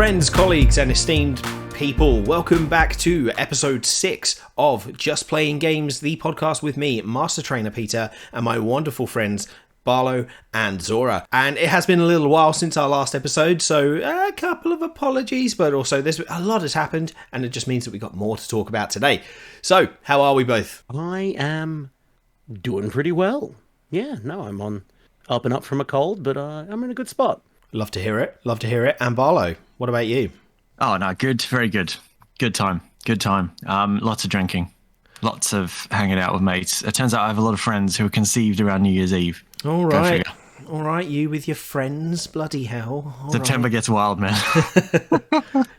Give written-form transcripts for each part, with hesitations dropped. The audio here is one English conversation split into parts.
Friends, colleagues, and esteemed people, welcome back to episode 6 of Just Playing Games, the podcast with me, Master Trainer Peter, and my wonderful friends Barlow and Zora. And it has been a little while since our last episode, so a couple of apologies, but also there's a lot has happened, and it just means that we got more to talk about today. So, how are we both? I am doing pretty well. Yeah, no, I'm on up and up from a cold, but I'm in a good spot. Love to hear it. Love to hear it. And Barlow, what about you? Oh, no, good. Very good. Good time. Good time. Lots of drinking. Lots of hanging out with mates. It turns out I have a lot of friends who were conceived around New Year's Eve. All right. All right, you with your friends. Bloody hell. All September gets wild, man.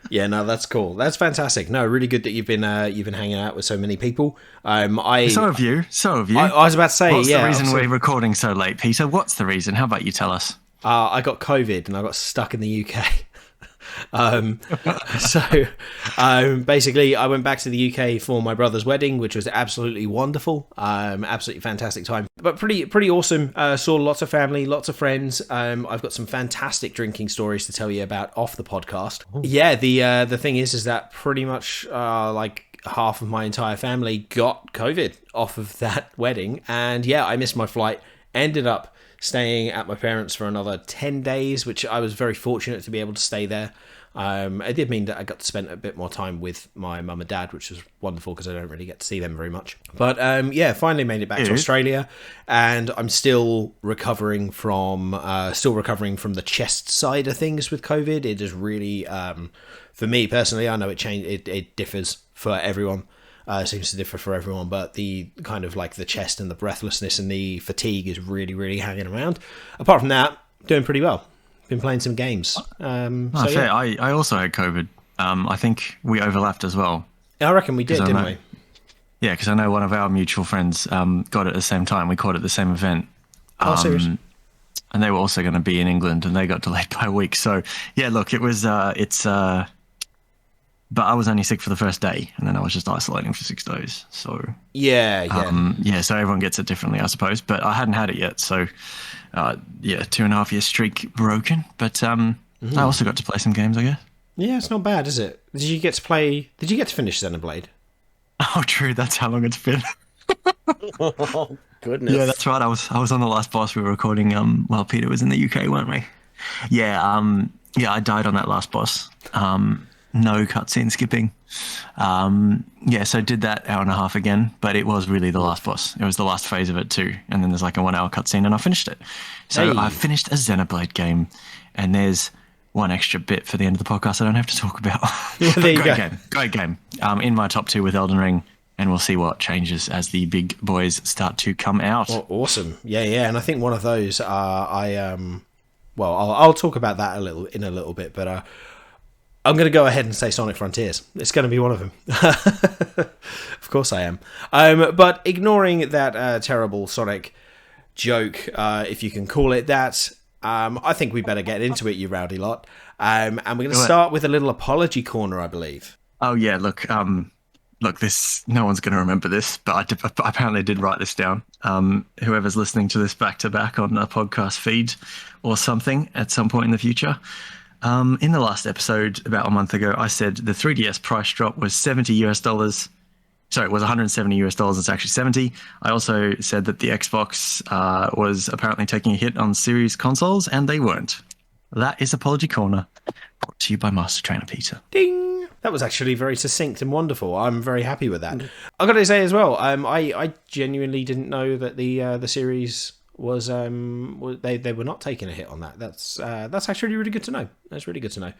Yeah, no, that's cool. That's fantastic. No, really good that you've been hanging out with so many people. So have you. I was about to say, What's the reason we're recording so late, Peter? What's the reason? How about you tell us? I got COVID and I got stuck in the UK. Basically I went back to the UK for my brother's wedding, which was absolutely wonderful. Absolutely fantastic time, but pretty awesome. Saw lots of family, lots of friends. I've got some fantastic drinking stories to tell you about off the podcast. Ooh. Yeah, the thing is that pretty much like half of my entire family got COVID off of that wedding, and yeah, I missed my flight. Ended up staying at my parents for another 10 days, which I was very fortunate to be able to stay there. It did mean that I got to spend a bit more time with my mum and dad, which was wonderful because I don't really get to see them very much. But yeah, finally made it back to Australia, and I'm still recovering from the chest side of things with COVID. It is really, for me personally, I know it differs for everyone. Seems to differ for everyone, but the kind of like the chest and the breathlessness and the fatigue is really, really hanging around. Apart from that, doing pretty well. Been playing some games. Fair. Yeah. I also had COVID. I think we overlapped as well. I reckon we did, didn't we? Yeah, because I know one of our mutual friends got it at the same time. We caught it at the same event. Seriously? And they were also going to be in England, and they got delayed by a week. So yeah, look, it was but I was only sick for the first day, and then I was just isolating for 6 days. So yeah. So everyone gets it differently, I suppose. But I hadn't had it yet, so 2.5 year streak broken. But I also got to play some games, I guess. Yeah, it's not bad, is it? Did you get to finish Xenoblade? Oh, true. That's how long it's been. Oh, goodness. Yeah, that's right. I was on the last boss we were recording. While Peter was in the UK, weren't we? Yeah. I died on that last boss. No cutscene skipping. So did that 1.5 hours again, but it was really the last boss. It was the last phase of it too. And then there's like a 1 hour cutscene, and I finished it. So I finished a Xenoblade game, and there's one extra bit for the end of the podcast I don't have to talk about. Yeah, there you go. Great game. In my top 2 with Elden Ring, and we'll see what changes as the big boys start to come out. Oh, awesome. Yeah. And I think one of those, I'll talk about that in a little bit, but I'm going to go ahead and say Sonic Frontiers. It's going to be one of them. Of course I am. But ignoring that terrible Sonic joke, if you can call it that, I think we better get into it, you rowdy lot. And we're going to start with a little apology corner, I believe. Oh, yeah. Look, this, no one's going to remember this, but I apparently did write this down. Whoever's listening to this back-to-back on a podcast feed or something at some point in the future. In the last episode, about a month ago, I said the 3DS price drop was $70. Sorry, it was $170. It's actually 70. I also said that the Xbox was apparently taking a hit on Series consoles, and they weren't. That is Apology Corner, brought to you by Master Trainer Peter. Ding! That was actually very succinct and wonderful. I'm very happy with that. I've got to say as well, I genuinely didn't know that the Series was they were not taking a hit on that. That's actually really good to know. That's really good to know,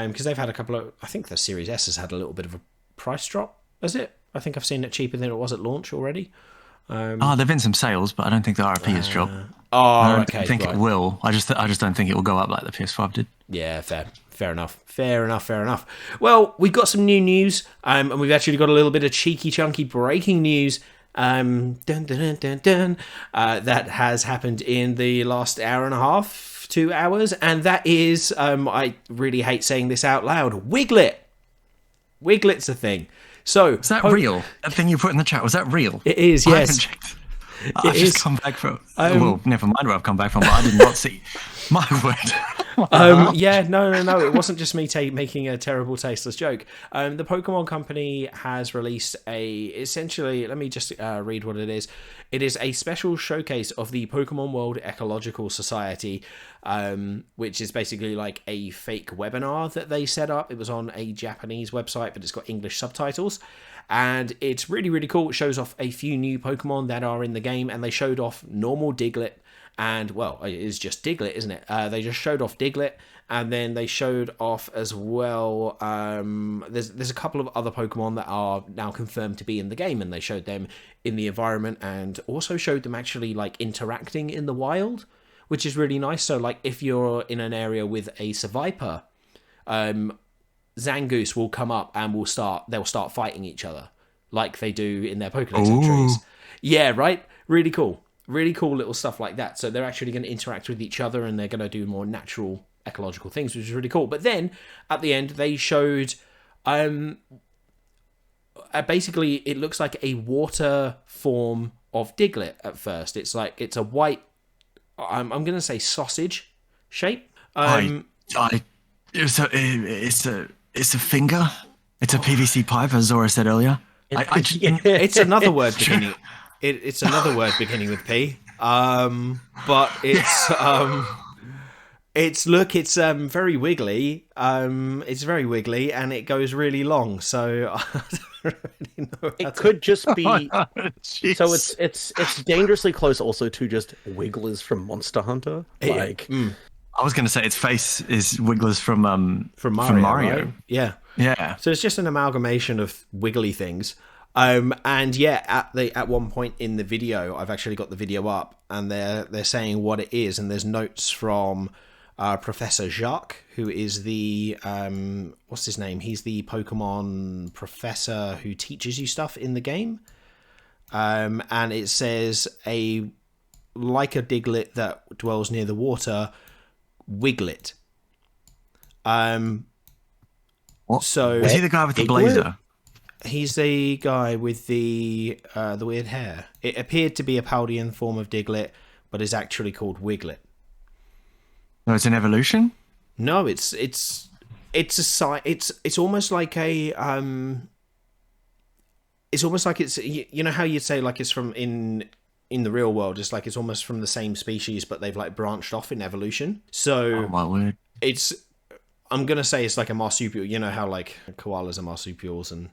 because they've had a couple of. I think the Series S has had a little bit of a price drop. Has it? I think I've seen it cheaper than it was at launch already. There've been some sales, but I don't think the RRP has dropped. I think it will. I just don't think it will go up like the PS5 did. Yeah, fair enough. Well, we've got some new news, and we've actually got a little bit of cheeky, chunky breaking news. That has happened in the last 1.5 2 hours, and that is, I really hate saying this out loud, Wiglett. Wiglett's a thing. So is that real? That thing you put in the chat, was that real? It is, yes. I haven't checked. I've just come back from... well, never mind where I've come back from, but I did not see... My word. Yeah, no. It wasn't just me making a terrible, tasteless joke. The Pokemon Company has released essentially, let me just read what it is. It is a special showcase of the Pokemon World Ecological Society, which is basically like a fake webinar that they set up. It was on a Japanese website, but it's got English subtitles. And it's really, really cool. It shows off a few new Pokemon that are in the game, and they showed off normal Diglett. And, well, it is just Diglett, isn't it? They just showed off Diglett, and then they showed off as well, there's a couple of other Pokemon that are now confirmed to be in the game, and they showed them in the environment, and also showed them actually, like, interacting in the wild, which is really nice. So, like, if you're in an area with a Seviper, Zangoose will come up and they'll start fighting each other, like they do in their Pokédex entries. Yeah, right? Really cool. Really cool little stuff like that. So they're actually going to interact with each other, and they're going to do more natural ecological things, which is really cool. But then at the end they showed basically it looks like a water form of Diglett at first. It's a white, I'm going to say sausage shape. It's a finger. It's a PVC pipe, as Zora said earlier. It's another word beginning. It's another word beginning with P. But it's very wiggly. It's very wiggly, and it goes really long. So I don't really know. It could just be. So it's dangerously close, also to just Wigglers from Monster Hunter. I was going to say its face is Wigglers from Mario. Right? Yeah. So it's just an amalgamation of wiggly things. And yeah, at one point in the video, I've actually got the video up, and they're saying what it is, and there's notes from Professor Jacques, who is the what's his name? He's the Pokemon professor who teaches you stuff in the game. And it says like a Diglett that dwells near the water, Wiglett. What? So is he the guy with the blazer? He's the guy with the weird hair. It appeared to be a Paldean form of Diglett, but is actually called Wiglett. No, it's an evolution. No, it's almost like it's you know how you'd say like it's from in the real world. It's like it's almost from the same species, but they've like branched off in evolution. So oh my word, I'm gonna say it's like a marsupial. You know how like koalas are marsupials and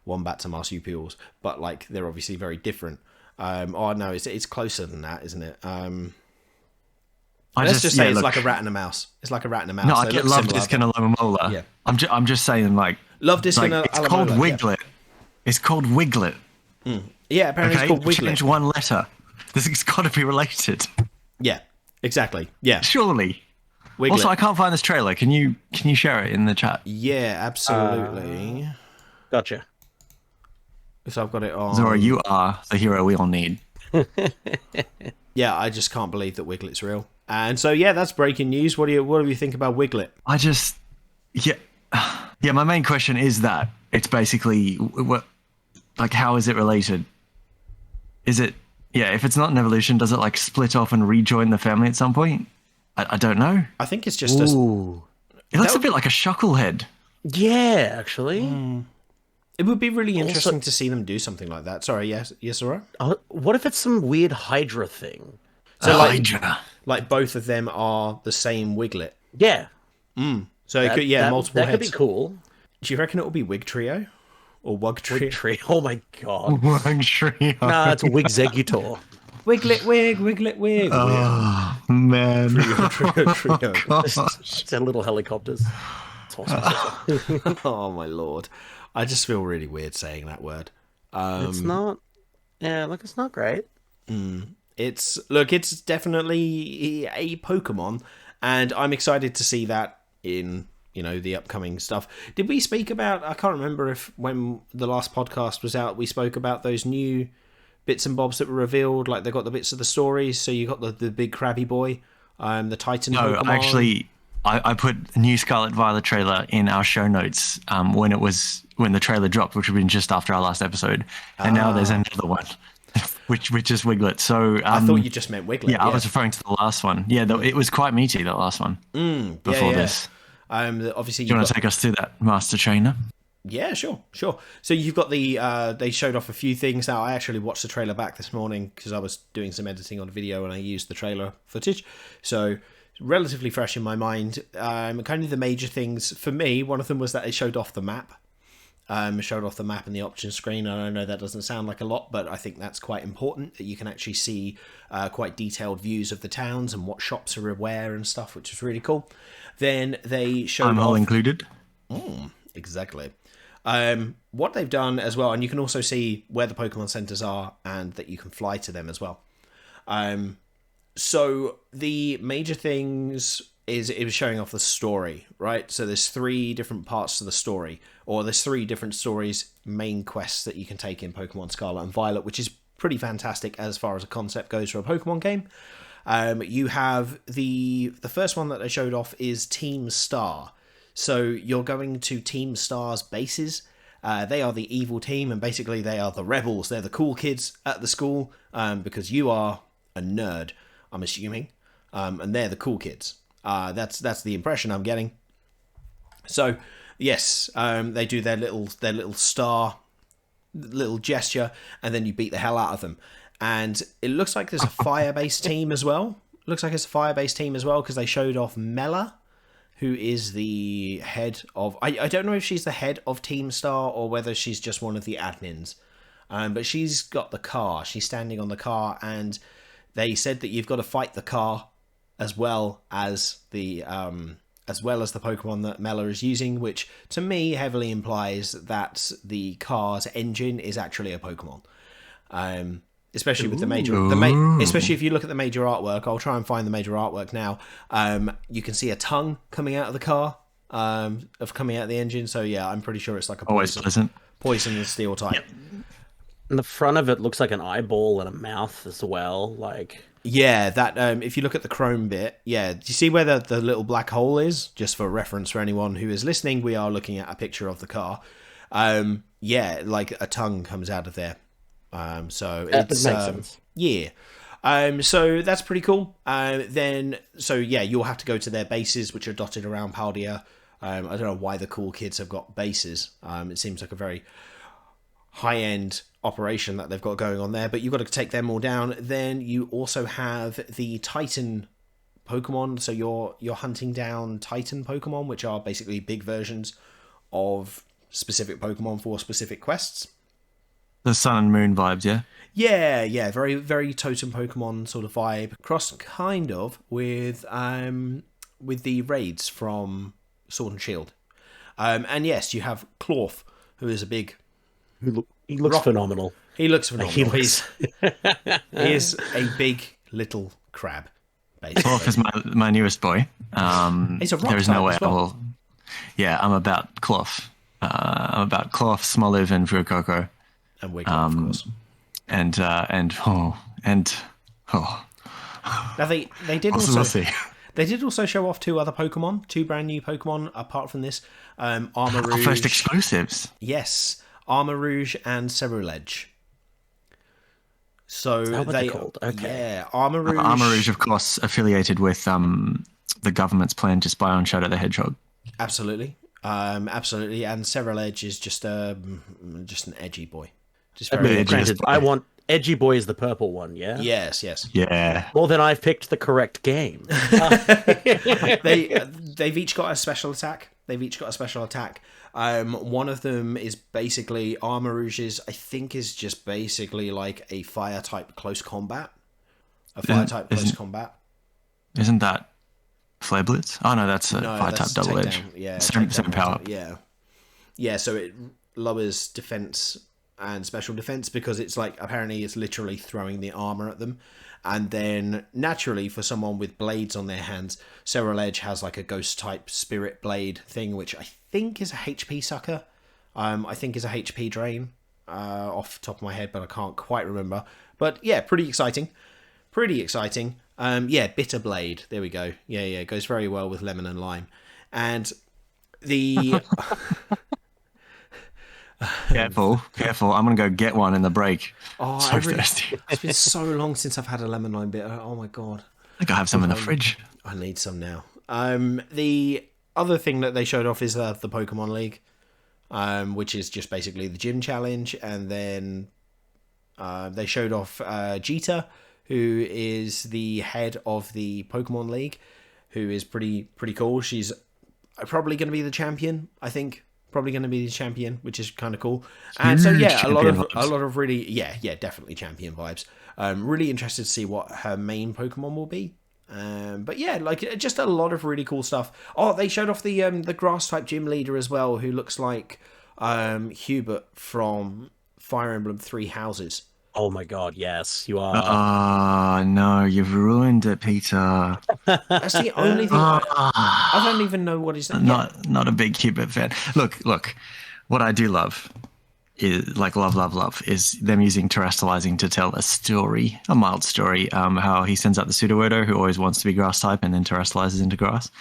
wombats are marsupials, but like they're obviously very different. Oh no, it's closer than that, isn't it? Let's just say it's like a rat and a mouse. It's like a rat and a mouse. No, I get Luvdisc and a Alomomola. Yeah, I'm just saying like Luvdisc and it's called Wiglett. Yeah. It's called Wiglett. Yeah, apparently it's called Wiglett. Change one letter. This has got to be related. Yeah, exactly. Yeah, surely. Wiglett. Also, I can't find this trailer. Can you share it in the chat? Yeah, absolutely. Gotcha. So I've got it on. Zora, you are the hero we all need. Yeah, I just can't believe that Wiglett's real. And so yeah, that's breaking news. What do you think about Wiglett? My main question is that it's basically what, like, how is it related? Is it if it's not an evolution, does it like split off and rejoin the family at some point? I don't know. I think it's just it looks a bit like a shucklehead. Yeah, actually. It would be really interesting to see them do something like that. Sorry, yes, Zora? What if it's some weird Hydra thing? So Hydra. Like both of them are the same Wiglett. Yeah. So it could, multiple heads. That could be cool. Do you reckon it will be Wig Trio? Or Wug Trio? Wig Trio. Oh my god. Wug Trio. Nah, it's Wigzegutor. Wiglett Wig. Oh, man. Trio. It's a little helicopters. It's awesome. Oh my lord. I just feel really weird saying that word. It's not. Yeah, look, it's not great. It's definitely a Pokemon, and I'm excited to see that in the upcoming stuff. Did we speak about? I can't remember if when the last podcast was out, we spoke about those new bits and bobs that were revealed. Like they got the bits of the stories. So you got the big crabby boy, the Titan. No, Pokemon. Actually, I put the new Scarlet Violet trailer in our show notes when the trailer dropped, which would have been just after our last episode, and now there's another one. which is Wiglett. So I thought you just meant Wiglett. yeah, I was referring to the last one. Yeah, it was quite meaty, that last one. Before this. Obviously, Do you want to take us through that, Master Trainer? Yeah, sure. So you've got they showed off a few things. Now, I actually watched the trailer back this morning because I was doing some editing on a video and I used the trailer footage. So relatively fresh in my mind. Kind of the major things for me, one of them was that they showed off the map. Showed off the map and the options screen. And I know that doesn't sound like a lot, but I think that's quite important, that you can actually see quite detailed views of the towns and what shops are where and stuff, which is really cool. Then they showed I'm all included. Exactly. What they've done as well, and you can also see where the Pokemon centers are and that you can fly to them as well. So the major things is it was showing off the story, right? So there's 3 different parts to the story, or there's 3 different stories, main quests that you can take in Pokemon Scarlet and Violet, which is pretty fantastic as far as a concept goes for a Pokemon game. You have the first one that they showed off is Team Star. So you're going to Team Star's bases. They are the evil team, and basically they are the rebels. They're the cool kids at the school, because you are a nerd, I'm assuming, and they're the cool kids. That's the impression I'm getting. So yes, they do their little star, little gesture, and then you beat the hell out of them. And it looks like there's a fire-based team as well. Because they showed off Mela, who is the head of... I don't know if she's the head of Team Star or whether she's just one of the admins. But she's got the car. She's standing on the car, and they said that you've got to fight the car as well as the Pokemon that Mela is using, which to me heavily implies that the car's engine is actually a Pokemon. Especially with especially if you look at the major artwork. I'll try and find the major artwork now. You can see a tongue coming out of the car, coming out of the engine. So yeah, I'm pretty sure it's like a poison and steel type. Yep. And the front of it looks like an eyeball and a mouth as well. Like, yeah, that if you look at the chrome bit, yeah, do you see where the little black hole is? Just for reference for anyone who is listening, we are looking at a picture of the car. Yeah, like a tongue comes out of there. So it makes sense. Yeah. So that's pretty cool. You'll have to go to their bases, which are dotted around Paldea. I don't know why the cool kids have got bases. It seems like a very high-end operation that they've got going on there, but you've got to take them all down. Then you also have the Titan Pokemon. So you're hunting down Titan Pokemon, which are basically big versions of specific Pokemon for specific quests. The Sun and Moon vibes, yeah? Yeah, very, very Totem Pokemon sort of vibe. Crossed kind of with the raids from Sword and Shield. And yes, you have Clorf, who is a big... He looks phenomenal. He looks phenomenal. He is a big little crab, basically. Clorf is my newest boy. He's a rock There is no way as well. I will... Yeah, I'm about Clorf. I'm about Clorf, Smoliv, and Fuecoco. And Wiglett, of course. Now they did also they did also show off 2 other Pokemon, 2 brand new Pokemon apart from this. Armor Rouge. First exclusives. Yes, Armor Rouge and Ceruledge. So they called. Okay. Yeah, Armor Rouge. Armor Rouge, of course, affiliated with the government's plan to spy on Shadow the Hedgehog. Absolutely. Absolutely, and Ceruledge is just an edgy boy. Just very granted, I want edgy boy is the purple one, yeah? Yes. Yeah. Well, then I've picked the correct game. They've each got a special attack. One of them is basically Armor Rouge's, I think, is just basically like a fire type close combat. Isn't that Flare Blitz? Oh no, that's a fire type double edge. Yeah, same power. Yeah. So it lowers defense and special defense because it's like apparently it's literally throwing the armor at them. And then naturally for someone with blades on their hands, Ceruledge has like a ghost type spirit blade thing, which I think is a HP sucker. I think is a HP drain off the top of my head, but I can't quite remember. But yeah, pretty exciting. Bitter blade. There we go. Yeah, it goes very well with lemon and lime. And the Careful, careful. I'm going to go get one in the break. Oh, So thirsty. it's been so long since I've had a lemon lime bitter. Oh my god. I think I have some in the fridge. I need some now. The other thing that they showed off is the Pokemon League, which is just basically the gym challenge, and then they showed off Jita, who is the head of the Pokemon League, who is pretty cool. She's probably going to be the champion, I think. Probably going to be the champion, which is kind of cool. And so yeah, a lot of really definitely champion vibes. Really interested to see what her main Pokemon will be. But yeah, like just a lot of really cool stuff. Oh, they showed off the grass type gym leader as well, who looks like Hubert from Fire Emblem Three Houses. Oh my god, yes, you are. Oh, no, you've ruined it, Peter. That's the only thing. I don't even know what his name. Not a big Hubert fan. Look. What I do love is love is them using terrestrializing to tell a story, a mild story. How he sends out the Sudowoodo who always wants to be grass type and then terrestrializes into grass,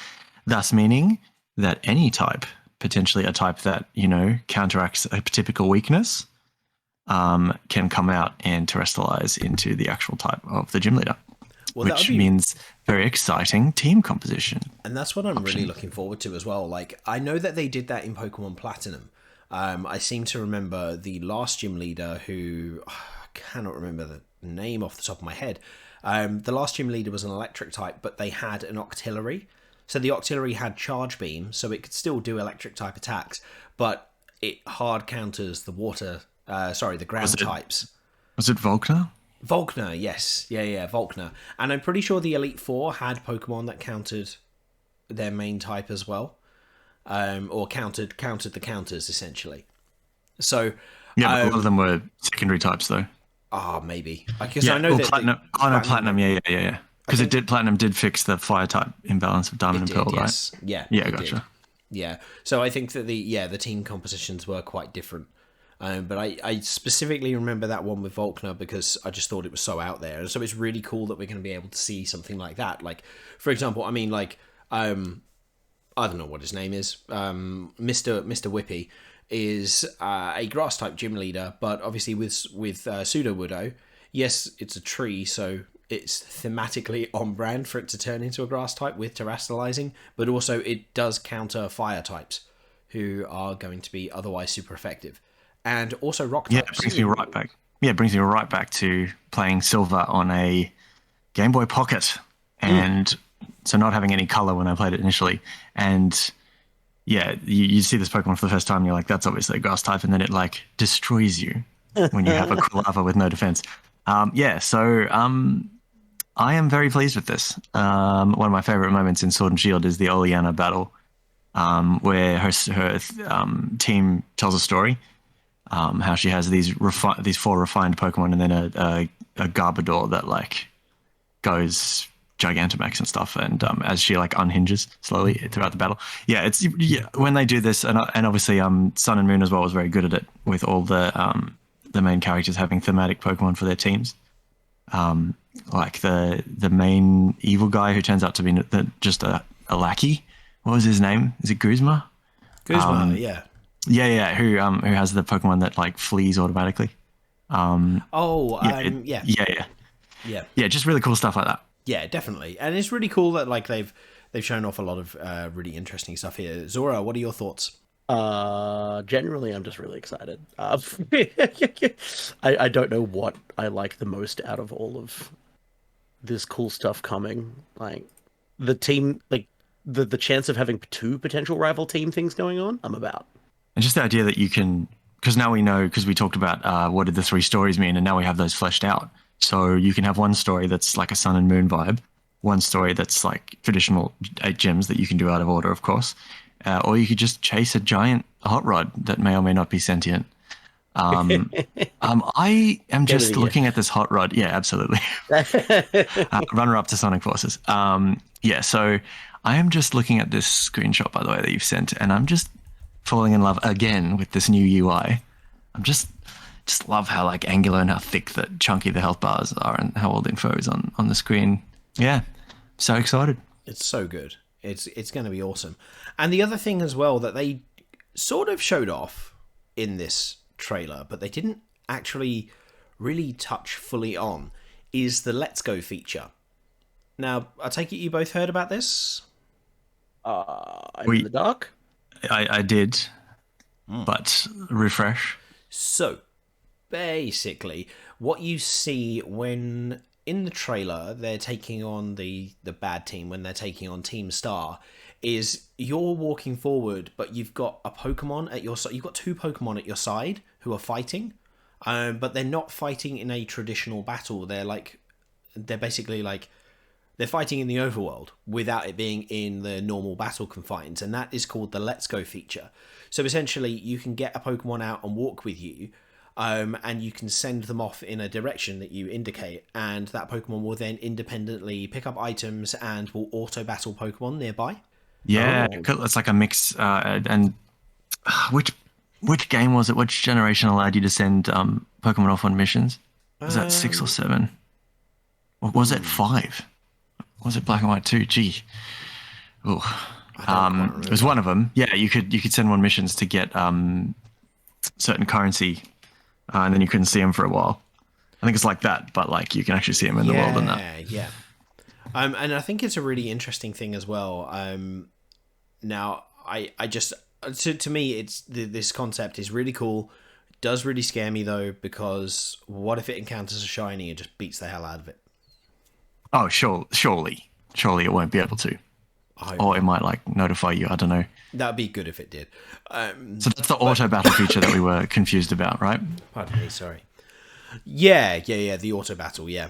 thus meaning that any type, potentially a type that counteracts a typical weakness, can come out and terrestrialize into the actual type of the gym leader, which means very exciting team composition. And that's what I'm really looking forward to as well. Like, I know that they did that in Pokemon Platinum. I seem to remember the last gym leader who, I cannot remember the name off the top of my head. The last gym leader was an electric type, but they had an Octillery. So the Octillery had Charge Beam, so it could still do electric type attacks, but it hard counters the the ground types. Was it Volkner? Volkner, yes. Yeah, Volkner. And I'm pretty sure the Elite Four had Pokemon that countered their main type as well. Or countered the counters, essentially. So... yeah, but a lot of them were secondary types, though. Maybe. I guess I know that... Platinum. Platinum, yeah. Because Platinum did fix the fire type imbalance of Diamond and Pearl, yes. right? Yeah. Yeah, gotcha. Yeah. So I think that the team compositions were quite different. But I specifically remember that one with Volkner because I just thought it was so out there. And so it's really cool that we're going to be able to see something like that. Like, for example, I mean, like, I don't know what his name is. Mr. Whippy is a grass type gym leader, but obviously with Sudowoodo, yes, it's a tree, so it's thematically on brand for it to turn into a grass type with terrestrializing, but also it does counter fire types who are going to be otherwise super effective. And also rock types. Yeah, it brings me right back. Yeah, it brings me right back to playing Silver on a Game Boy Pocket, and so not having any color when I played it initially. And yeah, you see this Pokemon for the first time, and you're like, that's obviously a grass type, and then it like destroys you when you have a Quilava with no defense. So I am very pleased with this. One of my favorite moments in Sword and Shield is the Oleana battle, where her team tells a story. How she has these four refined Pokemon and then a Garbodor that like goes Gigantamax and stuff, and as she like unhinges slowly throughout the battle. Yeah, when they do this, and obviously Sun and Moon as well was very good at it with all the main characters having thematic Pokemon for their teams. Like the main evil guy who turns out to be just a lackey. What was his name? Is it Guzma? Guzma, yeah. Yeah, who has the Pokemon that like flees automatically. Yeah, just really cool stuff like that. Yeah, definitely. And it's really cool that like they've shown off a lot of really interesting stuff here. Zora, what are your thoughts? Generally, I'm just really excited. I don't know what I like the most out of all of this cool stuff coming. Like the team, like the chance of having two potential rival team things going on, I'm about. And just the idea that you can, because now we know, because we talked about what did the three stories mean, and now we have those fleshed out. So you can have one story that's like a Sun and Moon vibe, one story that's like traditional 8 gems that you can do out of order, of course, or you could just chase a giant hot rod that may or may not be sentient. I am just looking at this hot rod. Yeah, absolutely. Runner up to Sonic Forces. So I am just looking at this screenshot, by the way, that you've sent, and I'm just falling in love again with this new UI. I'm just love how like angular and how thick, chunky the health bars are, and how all the info is on the screen. Yeah, so excited. It's so good. It's going to be awesome. And the other thing as well that they sort of showed off, in this trailer, but they didn't actually really touch fully on, is the Let's Go feature. Now, I take it you both heard about this? I'm in the dark. I did, but refresh. So, basically, what you see when in the trailer they're taking on the bad team, when they're taking on Team Star, is you're walking forward, but you've got a Pokemon at your side. You've got two Pokemon at your side who are fighting, but they're not fighting in a traditional battle. They're basically like, they're fighting in the overworld without it being in the normal battle confines, and that is called the Let's Go feature. So essentially, you can get a Pokemon out and walk with you, and you can send them off in a direction that you indicate, and that Pokemon will then independently pick up items and will auto-battle Pokemon nearby. Yeah, it's like a mix. And which game was it? Which generation allowed you to send Pokemon off on missions? Was that 6 or 7? Or was it 5? Was it Black and White 2? Gee. Oh. It was one of them. Yeah, you could send one missions to get certain currency, and then you couldn't see them for a while. I think it's like that, but like you can actually see them in the world and that. Yeah. And I think it's a really interesting thing as well. Now, I just to me, it's this concept is really cool. It does really scare me though, because what if it encounters a shiny and just beats the hell out of it? Oh, surely it won't be able to. Or it might like notify you. I don't know. That'd be good if it did. So that's the auto battle feature that we were confused about, right? Pardon me, sorry. Yeah. The auto battle. Yeah,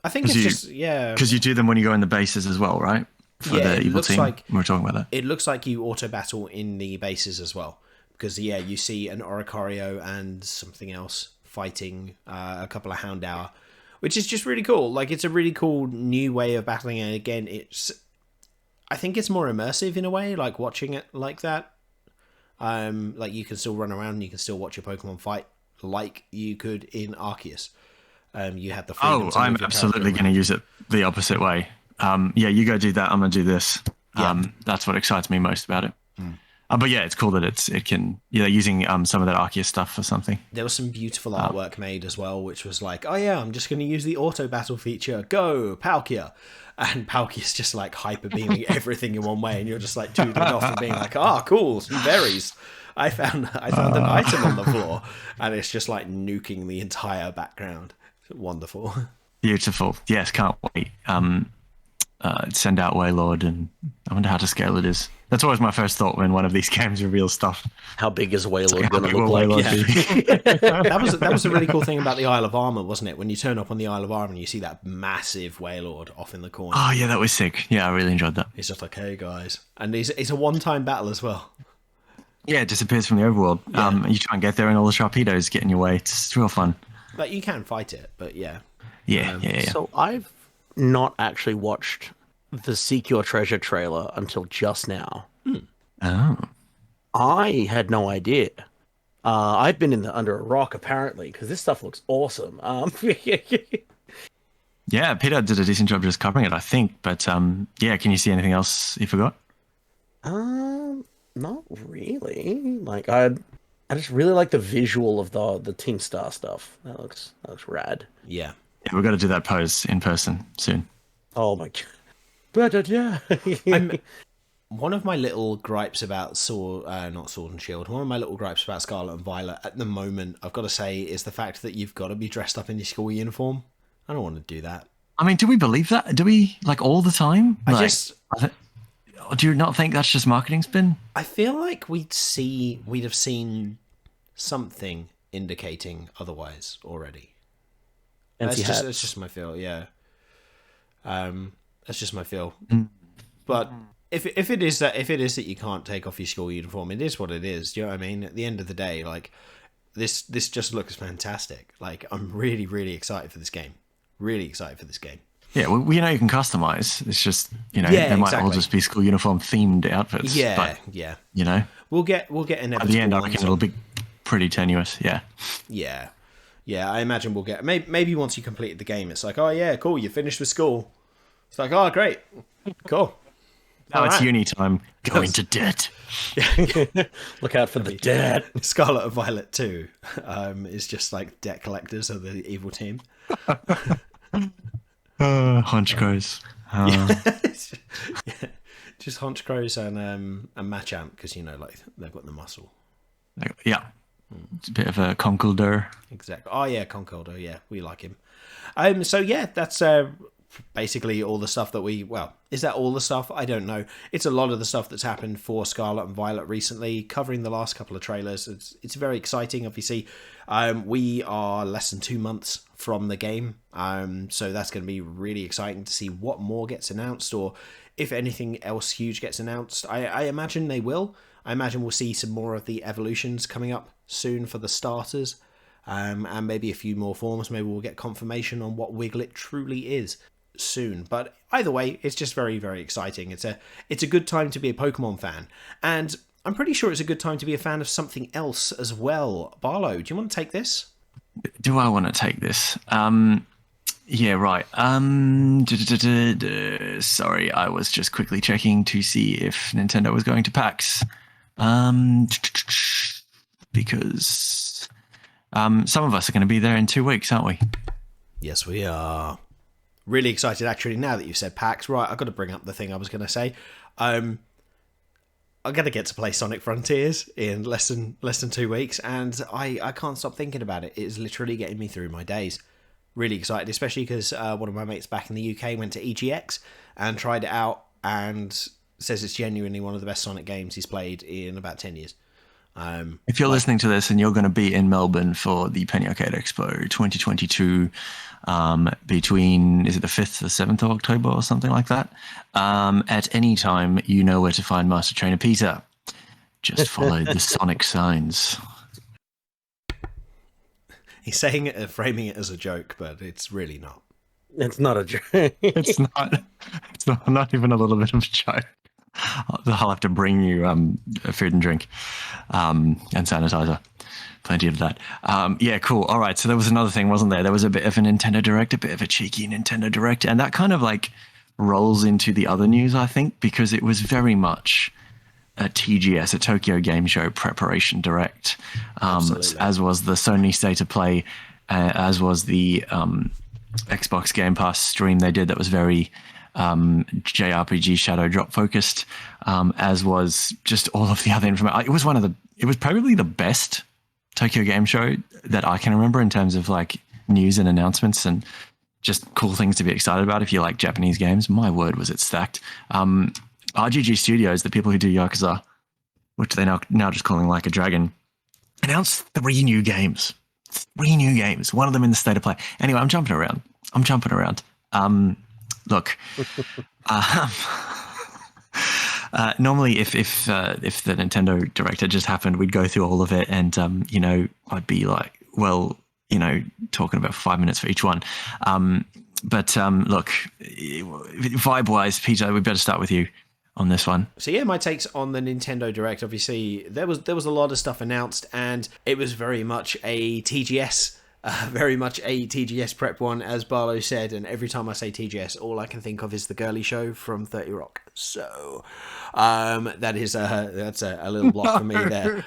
I think it's because you do them when you go in the bases as well, right? For the evil team. We were talking about that. It looks like you auto battle in the bases as well, because you see an Oricorio and something else fighting a couple of Houndour, which is just really cool. Like, it's a really cool new way of battling, and again, I think it's more immersive in a way, like watching it like that. Like you can still run around and you can still watch your Pokemon fight like you could in Arceus. You have the freedom to I'm absolutely going to use it the opposite way. You go do that. I'm going to do this. That's what excites me most about it. But yeah, it's cool that it can using some of that Arceus stuff for something. There was some beautiful artwork made as well, which was like, oh yeah, I'm just going to use the auto battle feature. Go Palkia. And Palkia's just like hyper beaming everything in one way, and you're just like tootling off and being like, cool, some berries. I found an item on the floor, and it's just like nuking the entire background. Wonderful. Beautiful. Yes, can't wait. Send out Wailord, and I wonder how to scale it is. That's always my first thought when one of these games reveals stuff. How big is Wailord going to look like? That was a really cool thing about the Isle of Armor, wasn't it? When you turn up on the Isle of Armor and you see that massive Wailord off in the corner. Oh yeah, that was sick. Yeah, I really enjoyed that. It's just like, hey guys, and it's a one-time battle as well. Yeah, it disappears from the overworld. Yeah. You try and get there, and all the Sharpedos get in your way. It's real fun. Like, you can fight it, but yeah. Yeah. So I've not actually watched the Seek Your Treasure trailer until just now. Oh. I had no idea. I've been under a rock, apparently, because this stuff looks awesome. Yeah, Peter did a decent job just covering it, I think. But can you see anything else you forgot? Not really. Like, I just really like the visual of the Team Star stuff. That looks rad. Yeah. Yeah, we've got to do that pose in person soon. Oh my god. Yeah. One of my little gripes about not Sword and Shield, one of my little gripes about Scarlet and Violet at the moment, I've got to say, is the fact that you've got to be dressed up in your school uniform. I don't want to do that. I mean, do we believe that? Do we, like, all the time? Do you not think that's just marketing spin? I feel like we'd have seen something indicating otherwise already. That's just my feel, yeah. That's just my feel. But if it is that you can't take off your school uniform, it is what it is. Do you know what I mean? At the end of the day, like, this just looks fantastic. Like, I'm really, really excited for this game. Really excited for this game. Yeah, well, you can customize. It's just, they might all just be school uniform themed outfits. Yeah, but, yeah. We'll get inevitable. At the end, I reckon it'll be pretty tenuous. Yeah. Yeah. Yeah, I imagine we'll get... Maybe once you completed the game, it's like, oh yeah, cool, you finished with school. It's like, oh, great. Cool. Now it's Alright. uni time. Go into debt. Look out for the dead. Scarlet and Violet 2 is just like debt collectors of the evil team. Honchkos. Yeah. Just Honchkrows and Machamp, because, like, they've got the muscle. Yeah. It's a bit of a conkeldurr. Exactly. Oh, yeah, Conkeldurr. Yeah, we like him. So, yeah, that's basically all the stuff that is that all the stuff? I don't know. It's a lot of the stuff that's happened for Scarlet and Violet recently, covering the last couple of trailers. It's very exciting, obviously. We are less than 2 months from the game, so that's going to be really exciting to see what more gets announced, or if anything else huge gets announced. I imagine they will. I imagine we'll see some more of the evolutions coming up soon for the starters, and maybe a few more forms. Maybe we'll get confirmation on what Wiglett truly is soon. But either way, it's just very, very exciting. It's a good time to be a Pokemon fan, and I'm pretty sure it's a good time to be a fan of something else as well. Barlow, do you want to take this? Do I want to take this? Yeah, right. Sorry, I was just quickly checking to see if Nintendo was going to PAX. Because some of us are going to be there in 2 weeks, aren't we? Yes, we are. Really excited, actually, now that you've said PAX. Right, I've got to bring up the thing I was going to say. I'm going to get to play Sonic Frontiers in less than 2 weeks, and I can't stop thinking about it. It is literally getting me through my days. Really excited, especially because one of my mates back in the UK went to EGX and tried it out and says it's genuinely one of the best Sonic games he's played in about 10 years. If you're listening to this and you're going to be in Melbourne for the Penny Arcade Expo 2022, between, is it the 5th or 7th of October or something like that? At any time, you know where to find Master Trainer Peter. Just follow the Sonic signs. He's saying it, framing it as a joke, but it's really not. It's not a joke. It's not even a little bit of a joke. I'll have to bring you food and drink and sanitizer. Plenty of that. Yeah, cool. All right. So there was another thing, wasn't there? There was a bit of a Nintendo Direct, a bit of a cheeky Nintendo Direct. And that kind of like rolls into the other news, I think, because it was very much a TGS, a Tokyo Game Show preparation direct, as was the Sony State of Play, as was the Xbox Game Pass stream they did that was very JRPG Shadow Drop focused, as was just all of the other information. It was probably the best Tokyo Game Show that I can remember in terms of like news and announcements and just cool things to be excited about if you like Japanese games. My word, was it stacked. RGG Studios, the people who do Yakuza, which they're now just calling Like a Dragon, announced 3 new games. 3 new games. One of them in the State of Play. Anyway, I'm jumping around. Look, normally if the Nintendo Direct had just happened, we'd go through all of it, and I'd be like, well, talking about 5 minutes for each one. But look, vibe-wise, Peter, we better start with you on this one. So yeah, my takes on the Nintendo Direct. Obviously, there was a lot of stuff announced, and it was very much a TGS. Very much a TGS prep one, as Barlow said, and every time I say TGS, all I can think of is the girly show from 30 Rock. So that's a little block for me there.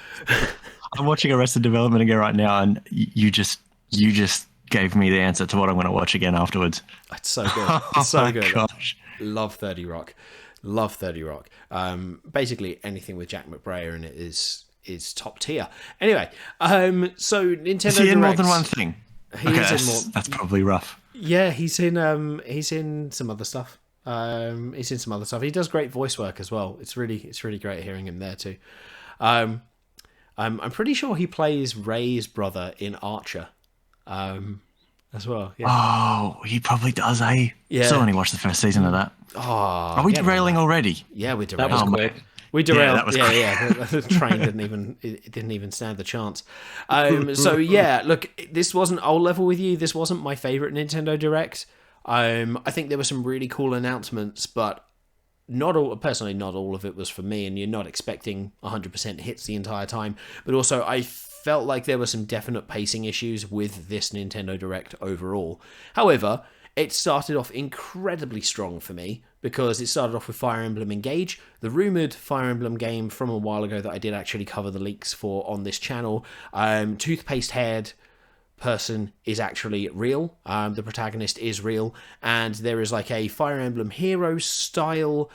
I'm watching Arrested Development again right now, and you just gave me the answer to what I'm going to watch again afterwards. It's so good. It's so good. Gosh. Love 30 Rock. Love 30 Rock. Basically anything with Jack McBrayer in it is top tier. Anyway, so Nintendo Is he in more Directs- than one thing? That's probably rough. Yeah, he's in some other stuff. He's in some other stuff. He does great voice work as well. It's really great hearing him there too. I'm pretty sure he plays Ray's brother in Archer. As well. Yeah. Oh, he probably does, eh? Yeah. Still only watched the first season of that. Oh, Are we derailing already? Yeah, we're That derailing. was quick. We derailed. that was The train didn't even stand the chance. So yeah, look, this wasn't. I'll level with you. This wasn't my favorite Nintendo Direct. I think there were some really cool announcements, but not all of it was for me. And you're not expecting 100% hits the entire time. But also, I felt like there were some definite pacing issues with this Nintendo Direct overall. However, it started off incredibly strong for me because it started off with Fire Emblem Engage, the rumoured Fire Emblem game from a while ago that I did actually cover the leaks for on this channel. Toothpaste-haired person is actually real. The protagonist is real, and there is like a Fire Emblem Heroes style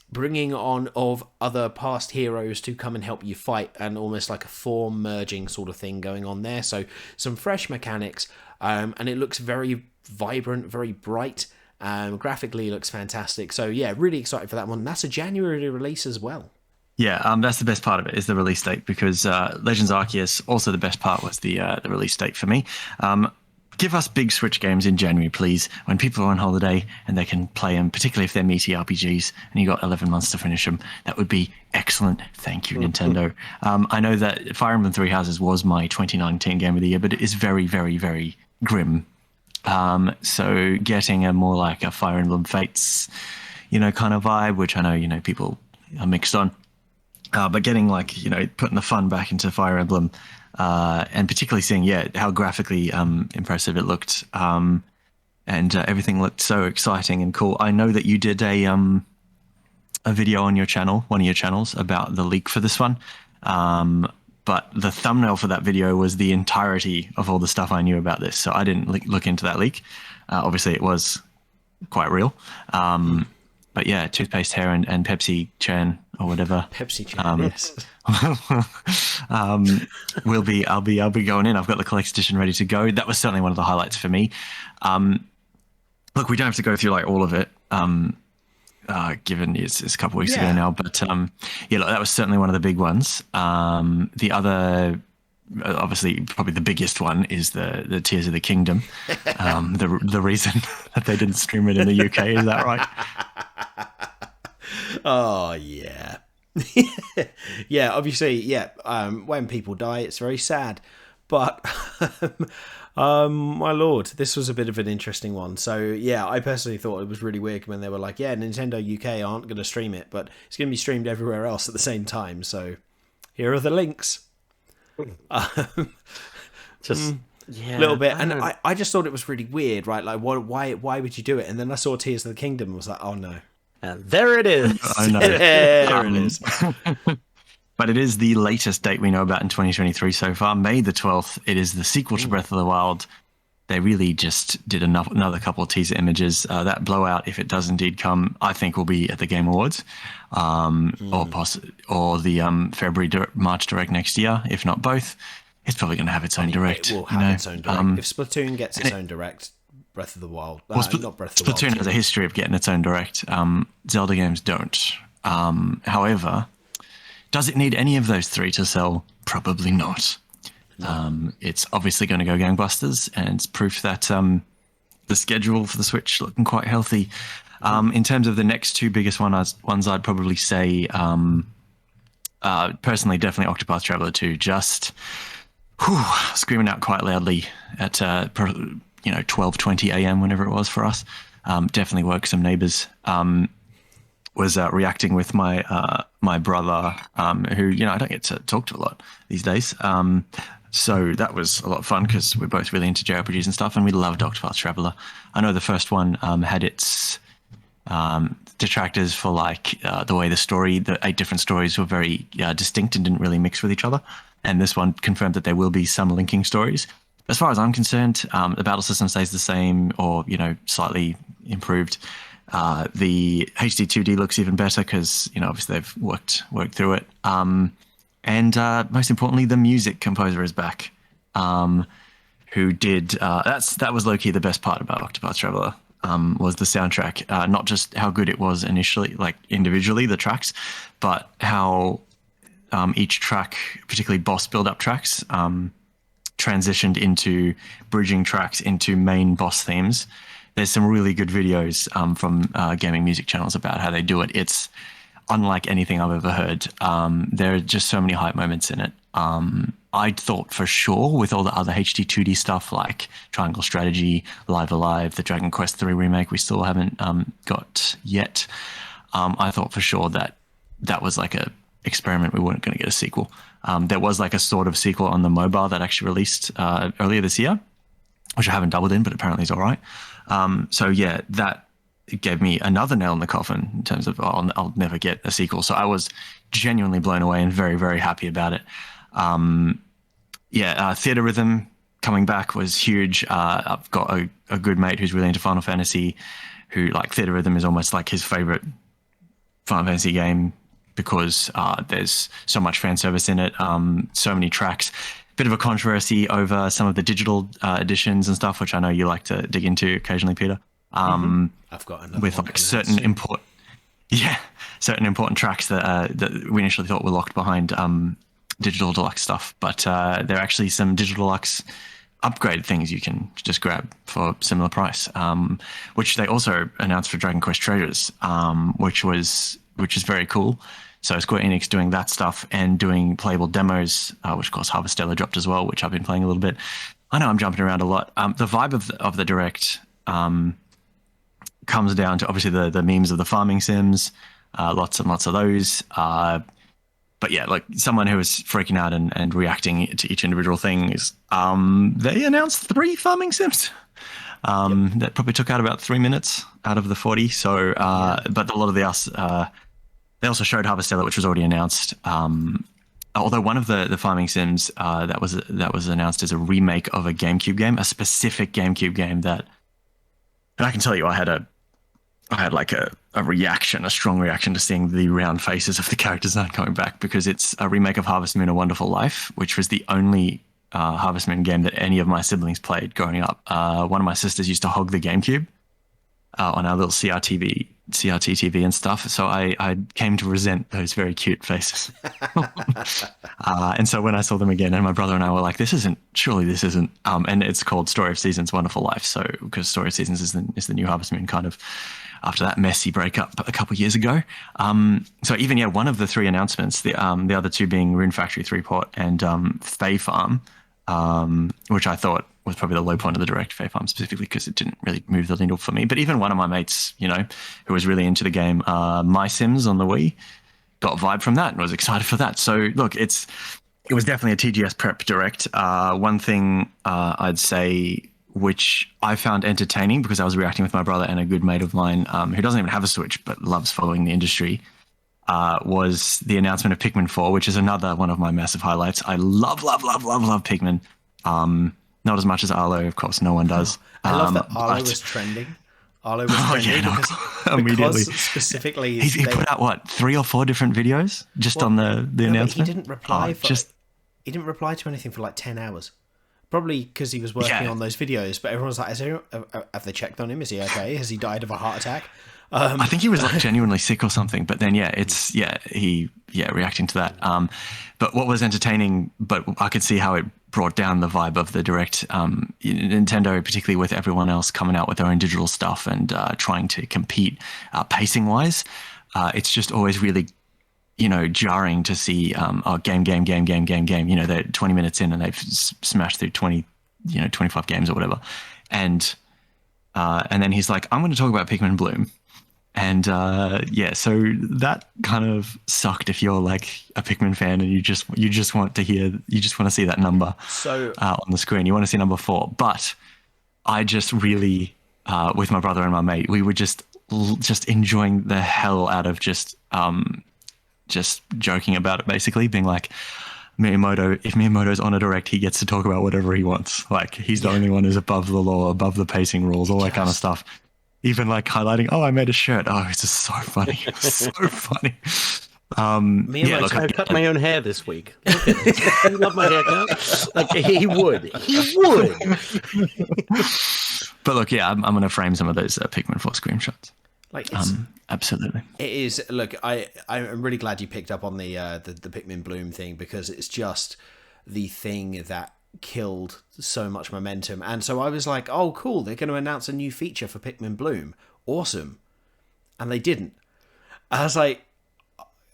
bringing on of other past heroes to come and help you fight, and almost like a form merging sort of thing going on there. So some fresh mechanics, and it looks very vibrant, very bright. Graphically looks fantastic. So yeah, really excited for that one. That's a January release as well. Yeah, that's the best part of it, is the release date, because Legends Arceus, also the best part was the release date for me. Give us big Switch games in January, please, when people are on holiday and they can play them, particularly if they're meaty RPGs and you got 11 months to finish them. That would be excellent. Thank you, Nintendo. I know that Fire Emblem Three Houses was my 2019 game of the year, but it is very, very, very grim. So getting a more like a Fire Emblem Fates, kind of vibe, which I know, people are mixed on. But getting putting the fun back into Fire Emblem, and particularly seeing, how graphically impressive it looked, and everything looked so exciting and cool. I know that you did a video on your channel, one of your channels, about the leak for this one. But the thumbnail for that video was the entirety of all the stuff I knew about this, so I didn't look into that leak. Obviously, it was quite real. But yeah, Toothpaste Hair and Pepsi Chan or whatever. Pepsi Chan, yes. I'll be going in. I've got the collector's edition ready to go. That was certainly one of the highlights for me. Look, we don't have to go through all of it. Given it's a couple of weeks ago now, but look, that was certainly one of the big ones. The other, obviously, probably the biggest one is the Tears of the Kingdom. The reason that they didn't stream it in the UK, is that right? Oh yeah. Yeah, obviously, when people die, it's very sad, but my lord, this was a bit of an interesting one. So yeah, I personally thought it was really weird when they were like, Nintendo UK aren't going to stream it, but it's going to be streamed everywhere else at the same time. So here are the links. Just a little bit, and I just thought it was really weird, right? Like, why would you do it? And then I saw Tears of the Kingdom and was like, oh no. And there it is. I know. There it is. But it is the latest date we know about in 2023 so far, May the 12th. It is the sequel to Breath of the Wild. They really just did another couple of teaser images. That blowout, if it does indeed come, I think will be at the Game Awards, or the February March Direct next year, if not both. It's probably going to have its own Direct. It will have its own Direct. If Splatoon gets its own Direct, Breath of the Wild. Not Breath of the Wild. Splatoon has a history of getting its own Direct. Zelda games don't. However, does it need any of those three to sell? Probably not. No. It's obviously going to go gangbusters, and it's proof that the schedule for the Switch looking quite healthy. In terms of the next two biggest ones, I'd probably say, personally, definitely Octopath Traveler 2. Just screaming out quite loudly at 12:20 a.m. whenever it was for us. Definitely woke some neighbors. Was reacting with my my brother, who I don't get to talk to a lot these days. So that was a lot of fun because we're both really into JRPGs and stuff, and we loved Octopath Traveler. I know the first one had its detractors for the way the 8 different stories were very distinct and didn't really mix with each other. And this one confirmed that there will be some linking stories. As far as I'm concerned, the battle system stays the same or, slightly improved. The HD 2D looks even better because, obviously they've worked through it. And most importantly, the music composer is back, who did... that was low-key the best part about Octopath Traveler, was the soundtrack. Not just how good it was initially, individually, the tracks, but how each track, particularly boss build-up tracks, transitioned into bridging tracks into main boss themes. There's some really good videos from gaming music channels about how they do it. It's unlike anything I've ever heard. There are just so many hype moments in it. I thought for sure with all the other HD 2D stuff like Triangle Strategy, Live Alive, the Dragon Quest III remake we still haven't got yet. I thought for sure that was like a experiment. We weren't going to get a sequel. There was like a sort of sequel on the mobile that actually released earlier this year, which I haven't doubled in, but apparently is all right. So yeah, that it gave me another nail in the coffin in terms of I'll never get a sequel. So I was genuinely blown away and very, very happy about it. Theater Rhythm coming back was huge. I've got a good mate who's really into Final Fantasy, who like Theater Rhythm is almost like his favorite Final Fantasy game because there's so much fan service in it, so many tracks. Bit of a controversy over some of the digital editions and stuff, which I know you like to dig into occasionally, Peter. I've got another with like certain important tracks that we initially thought were locked behind digital deluxe stuff, but there are actually some digital deluxe upgrade things you can just grab for similar price, which they also announced for Dragon Quest Treasures, which is very cool. So Square Enix doing that stuff and doing playable demos, which of course Harvestella dropped as well, which I've been playing a little bit. I know I'm jumping around a lot. The vibe of the Direct comes down to obviously the memes of the farming sims, lots and lots of those. But yeah, like someone who was freaking out and reacting to each individual thing is they announced 3 farming sims. That probably took out about 3 minutes out of the 40. So, but a lot of the they also showed Harvestella, which was already announced. Although one of the farming sims that was announced as a remake of a GameCube game, a specific GameCube game and I can tell you, I had like a reaction, a strong reaction to seeing the round faces of the characters not coming back, because it's a remake of Harvest Moon: A Wonderful Life, which was the only Harvest Moon game that any of my siblings played growing up. One of my sisters used to hog the GameCube on our little CRT TV and stuff. So I came to resent those very cute faces. And so when I saw them again, and my brother and I were like, surely this isn't, and it's called Story of Seasons: Wonderful Life. So, because Story of Seasons is the new Harvest Moon, kind of after that messy breakup a couple of years ago. So even, one of the 3 announcements, the other 2 being Rune Factory 3 port and Fae Farm, which I thought was probably the low point of the Direct, Fae Farm specifically, because it didn't really move the needle for me. But even one of my mates, who was really into the game, My Sims on the Wii, got a vibe from that and was excited for that. So look, it was definitely a TGS prep Direct. One thing I'd say, which I found entertaining because I was reacting with my brother and a good mate of mine who doesn't even have a Switch but loves following the industry, was the announcement of Pikmin 4, which is another one of my massive highlights. I love Pikmin. Not as much as Arlo, of course, no one does. I love that Arlo was trending. Because specifically he put out 3 or 4 different videos just on the announcement. He didn't reply he didn't reply to anything for like 10 hours. Probably because he was working on those videos, but everyone was like, have they checked on him? Is he okay? Has he died of a heart attack? I think he was like genuinely sick or something, but then he reacting to that. But what was entertaining, but I could see how it brought down the vibe of the Direct. Nintendo, particularly with everyone else coming out with their own digital stuff and trying to compete pacing wise, it's just always really jarring to see game. They're 20 minutes in and they've smashed through 25 games or whatever, and then he's like, I'm going to talk about Pikmin Bloom. And so that kind of sucked if you're like a Pikmin fan and you just want to see that number on the screen. You want to see number 4. But I just really, with my brother and my mate, we were just enjoying the hell out of just joking about it, basically being like, if Miyamoto's on a Direct, he gets to talk about whatever he wants. Like, he's the only one who's above the law, above the pacing rules, all that kind of stuff. Even like highlighting, I made a shirt. Oh, it's just so funny. It's so funny. I cut my own hair this week. Look at this. I love my haircut. Like, he would. But look, I'm going to frame some of those Pikmin 4 screenshots. Like, absolutely. It is. Look, I'm really glad you picked up on the Pikmin Bloom thing, because it's just the thing that killed so much momentum. And so I was like, oh cool, they're going to announce a new feature for Pikmin Bloom, awesome. And they didn't. I was like,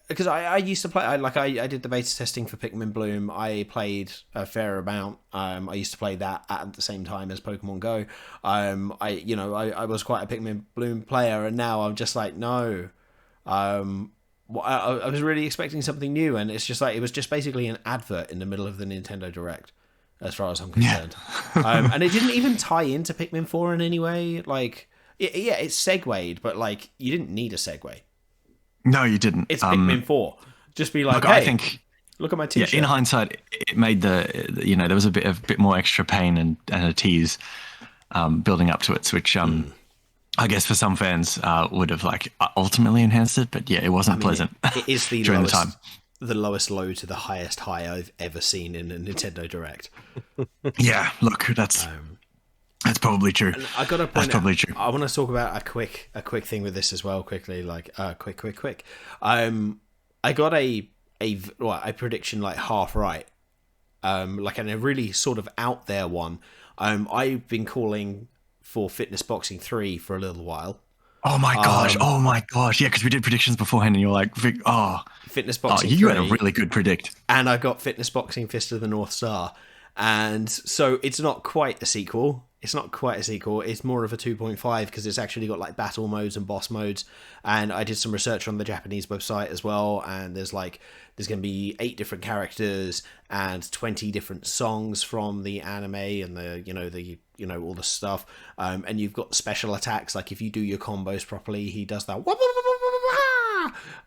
because I used to play, I did the beta testing for Pikmin Bloom. I played a fair amount. I used to play that at the same time as Pokemon Go. I was quite a Pikmin Bloom player, and now I'm just like, no. I was really expecting something new, and it's just like, it was just basically an advert in the middle of the Nintendo Direct, as far as I'm concerned. And it didn't even tie into Pikmin 4 in any way. Like, Yeah, it's segued, but like you didn't need a segue. No, you didn't. It's Pikmin 4. Just be like, look, hey, I think, look at my t-shirt. yeah, in hindsight, it made there was a bit more extra pain and a tease building up to it, which I guess for some fans would have like ultimately enhanced it, but yeah, it wasn't pleasant. It is the during lowest, the time. The lowest low to the highest high I've ever seen in a Nintendo Direct. Yeah, look, that's probably true. I got to point probably true. I want to talk about a quick thing with this as well. Quickly, like quick. I got a prediction like half right, like and a really sort of out there one. I've been calling for Fitness Boxing 3 for a little while. Oh my gosh! Yeah, because we did predictions beforehand, and you're like, Fitness Boxing. You 3, had a really good predict, and I got Fitness Boxing Fist of the North Star, and so it's not quite a sequel. It's more of a 2.5 because it's actually got like battle modes and boss modes. And I did some research on the Japanese website as well. And there's going to be 8 different characters and 20 different songs from the anime and all the stuff. And you've got special attacks. Like if you do your combos properly, he does that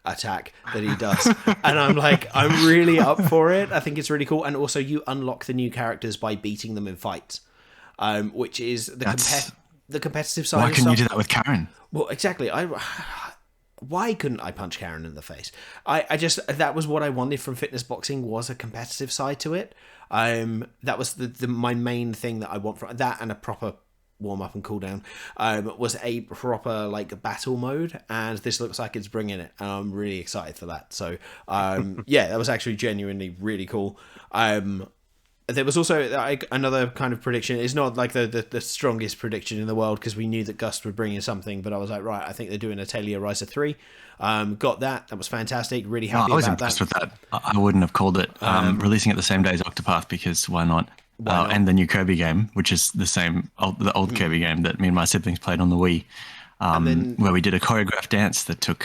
attack that he does. And I'm really up for it. I think it's really cool. And also you unlock the new characters by beating them in fights. Which is the competitive side. Why of couldn't you stuff. do that with Karen? Well, exactly. Why couldn't I punch Karen in the face? I just that was what I wanted from fitness boxing was a competitive side to it. That was my main thing that I want from that, and a proper warm up and cool down. Was a proper like battle mode, and this looks like it's bringing it, and I'm really excited for that. So yeah, that was actually genuinely really cool. There was also another kind of prediction. It's not like the strongest prediction in the world because we knew that Gust would bring in something, but I was like, right, I think they're doing a Talia Riser 3. Got that. That was fantastic. Really happy about that. I was impressed with that. I wouldn't have called it. Releasing it the same day as Octopath because why not? And the new Kirby game, which is the old Kirby game that me and my siblings played on the Wii, where we did a choreographed dance that took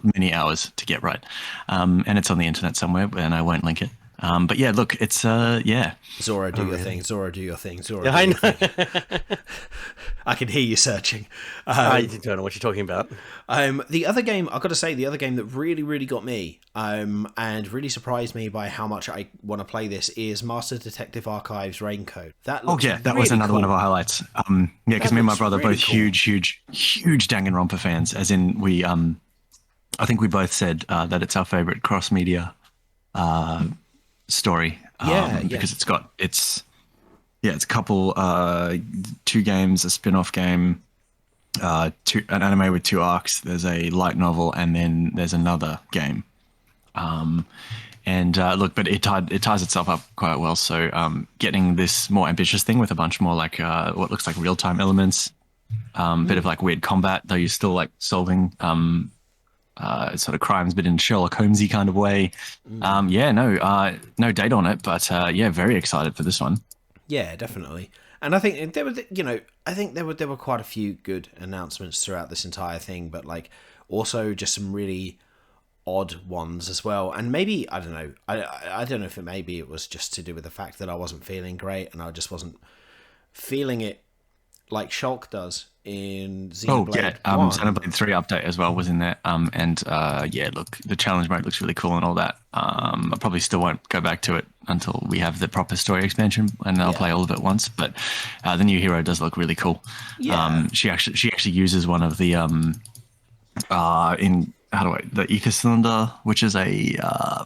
many hours to get right. And it's on the internet somewhere, and I won't link it. But yeah, look, it's yeah. Zora, do your thing. Zora, do your thing. Zora, I know. I can hear you searching. I don't know what you're talking about. The other game, I've got to say, the other game that really, really got me, and really surprised me by how much I want to play this is Master Detective Archives Raincoat. That looks that really was another cool. one of our highlights. Yeah, because me and my brother are both huge Danganronpa fans. As in, we I think we both said that it's our favorite cross media story. Because it's a couple 2 games, a spin-off game, an anime with 2 arcs, there's a light novel, and then there's another game. Look, but it ties itself up quite well, so getting this more ambitious thing with a bunch more like what looks like real-time elements, bit of like weird combat, though you're still like solving sort of crimes, but in Sherlock Holmesy kind of way. No date on it, but very excited for this one. Yeah, definitely. And I think there were quite a few good announcements throughout this entire thing, but like also just some really odd ones as well. And maybe I don't know. I don't know if it was just to do with the fact that I wasn't feeling great and I just wasn't feeling it like Shulk does in Xenoblade 1. Xenoblade 3 update as well was in there. Look, the challenge mode looks really cool and all that. I probably still won't go back to it until we have the proper story expansion, and I'll play all of it once. But the new hero does look really cool. Yeah. She actually uses one of the the ether cylinder, which is a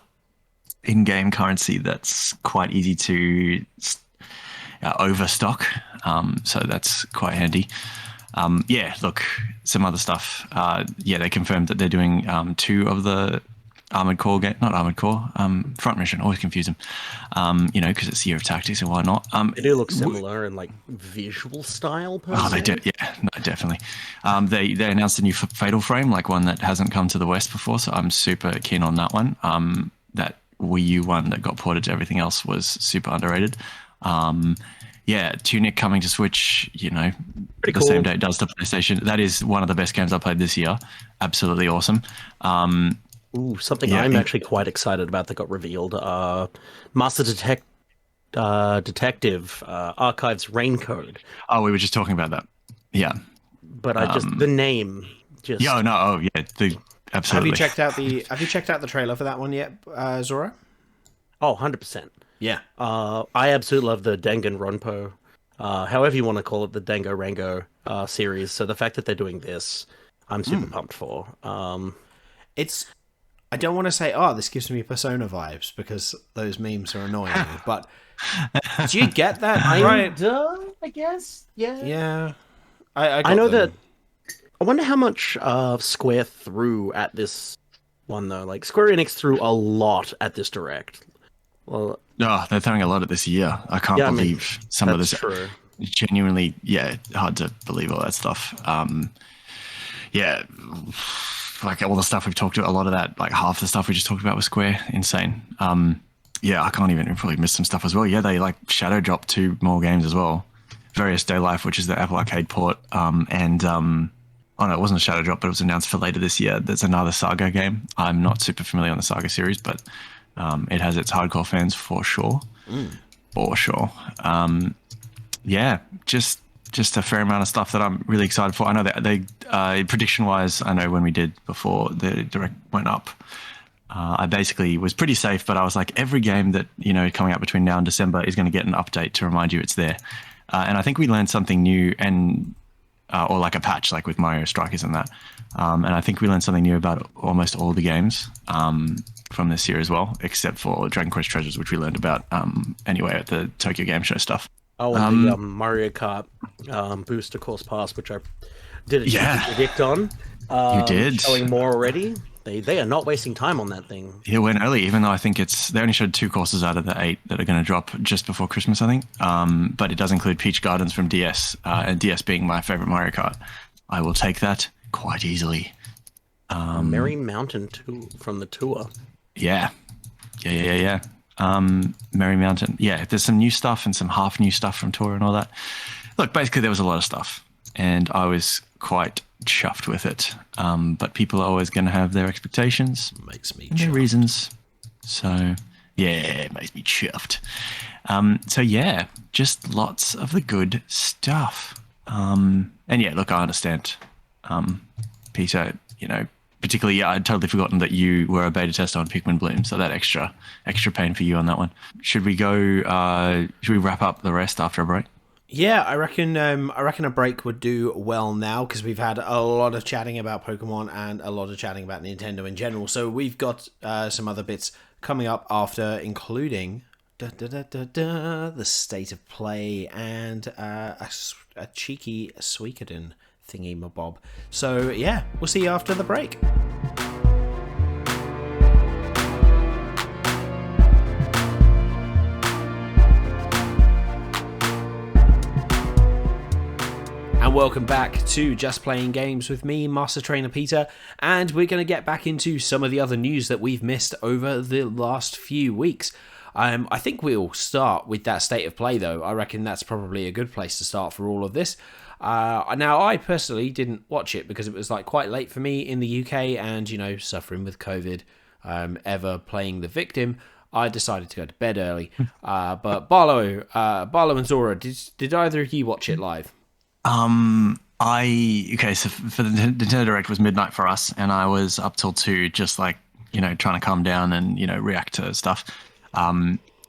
in-game currency that's quite easy to overstock. So that's quite handy. Look, some other stuff. They confirmed that they're doing 2 of the Armored Core game, not Armored Core, Front Mission. Always confuse them. Because it's Year of Tactics and why not? They do look similar in like visual style. They do. Yeah, no, definitely. They announced a new Fatal Frame, like one that hasn't come to the West before. So I'm super keen on that one. That Wii U one that got ported to everything else was super underrated. Tunic coming to Switch, Pretty cool. Same day it does to PlayStation. That is one of the best games I played this year. Absolutely awesome. Something I'm actually quite excited about that got revealed. Master Detective Archives Raincoat. Oh, we were just talking about that. Yeah. But I just the name just Yeah. No. Oh, yeah. Absolutely. Have you checked out the trailer for that one yet, Zora? 100%. Yeah. I absolutely love the Danganronpa, however you want to call it, the Dango series. So the fact that they're doing this, I'm super pumped for. It's. I don't want to say, oh, this gives me Persona vibes because those memes are annoying. But do you get that? Right? I guess. Yeah. Yeah. I got I know them. that. I wonder how much Square threw at this one though. Like Square Enix threw a lot at this direct. Well, Oh, they're throwing a lot at this year. I can't believe some of this. True. Genuinely, yeah, hard to believe all that stuff. Yeah, like all the stuff we've talked about, a lot of that, like half the stuff we just talked about with Square, insane. Yeah, I can't even probably miss some stuff as well. Yeah, they like shadow dropped 2 more games as well. Various Day Life, which is the Apple Arcade port, and oh no, it wasn't a shadow drop, but it was announced for later this year. There's another Saga game. I'm not super familiar on the Saga series, but it has its hardcore fans for sure. For sure. Yeah, just a fair amount of stuff that I'm really excited for. I know that they prediction-wise, I know when we did before the direct went up, I basically was pretty safe, but I was like, every game that, coming out between now and December is going to get an update to remind you it's there. And I think we learned something new and or like a patch, like with Mario Strikers and that. And I think we learned something new about almost all the games from this year as well, except for Dragon Quest Treasures, which we learned about anyway at the Tokyo Game Show stuff. Oh, and the Mario Kart Booster Course Pass, which I did a cheeky predict on. You did. Showing more already. They are not wasting time on that thing. It went early, even though I think they only showed 2 courses out of the 8 that are going to drop just before Christmas, I think. But it does include Peach Gardens from DS, and DS being my favorite Mario Kart. I will take that quite easily. Merry Mountain 2 from the tour. Yeah. Merry Mountain. Yeah, there's some new stuff and some half new stuff from tour and all that. Look, basically there was a lot of stuff, and I was quite chuffed with it. But people are always going to have their expectations. Makes me and their chuffed. reasons. So, yeah, it makes me chuffed. So, yeah, just lots of the good stuff. And yeah, look, I understand, Peter, particularly, I'd totally forgotten that you were a beta tester on Pikmin Bloom, so that extra pain for you on that one. Should we go, should we wrap up the rest after a break? Yeah, I reckon a break would do well now because we've had a lot of chatting about Pokemon and a lot of chatting about Nintendo in general. So we've got some other bits coming up after, including the state of play and a cheeky Suikoden thingy mabob. So yeah, we'll see you after the break. And welcome back to Just Playing Games with me, Master Trainer Peter, and we're going to get back into some of the other news that we've missed over the last few weeks. I think we'll start with that state of play, though. I reckon that's probably a good place to start for all of this. Now, I personally didn't watch it because it was quite late for me in the UK, and suffering with COVID, ever playing the victim. I decided to go to bed early. But Barlow and Zora, did either of you watch it live? So for the Nintendo Direct was midnight for us, and I was up till 2, just trying to calm down and react to stuff.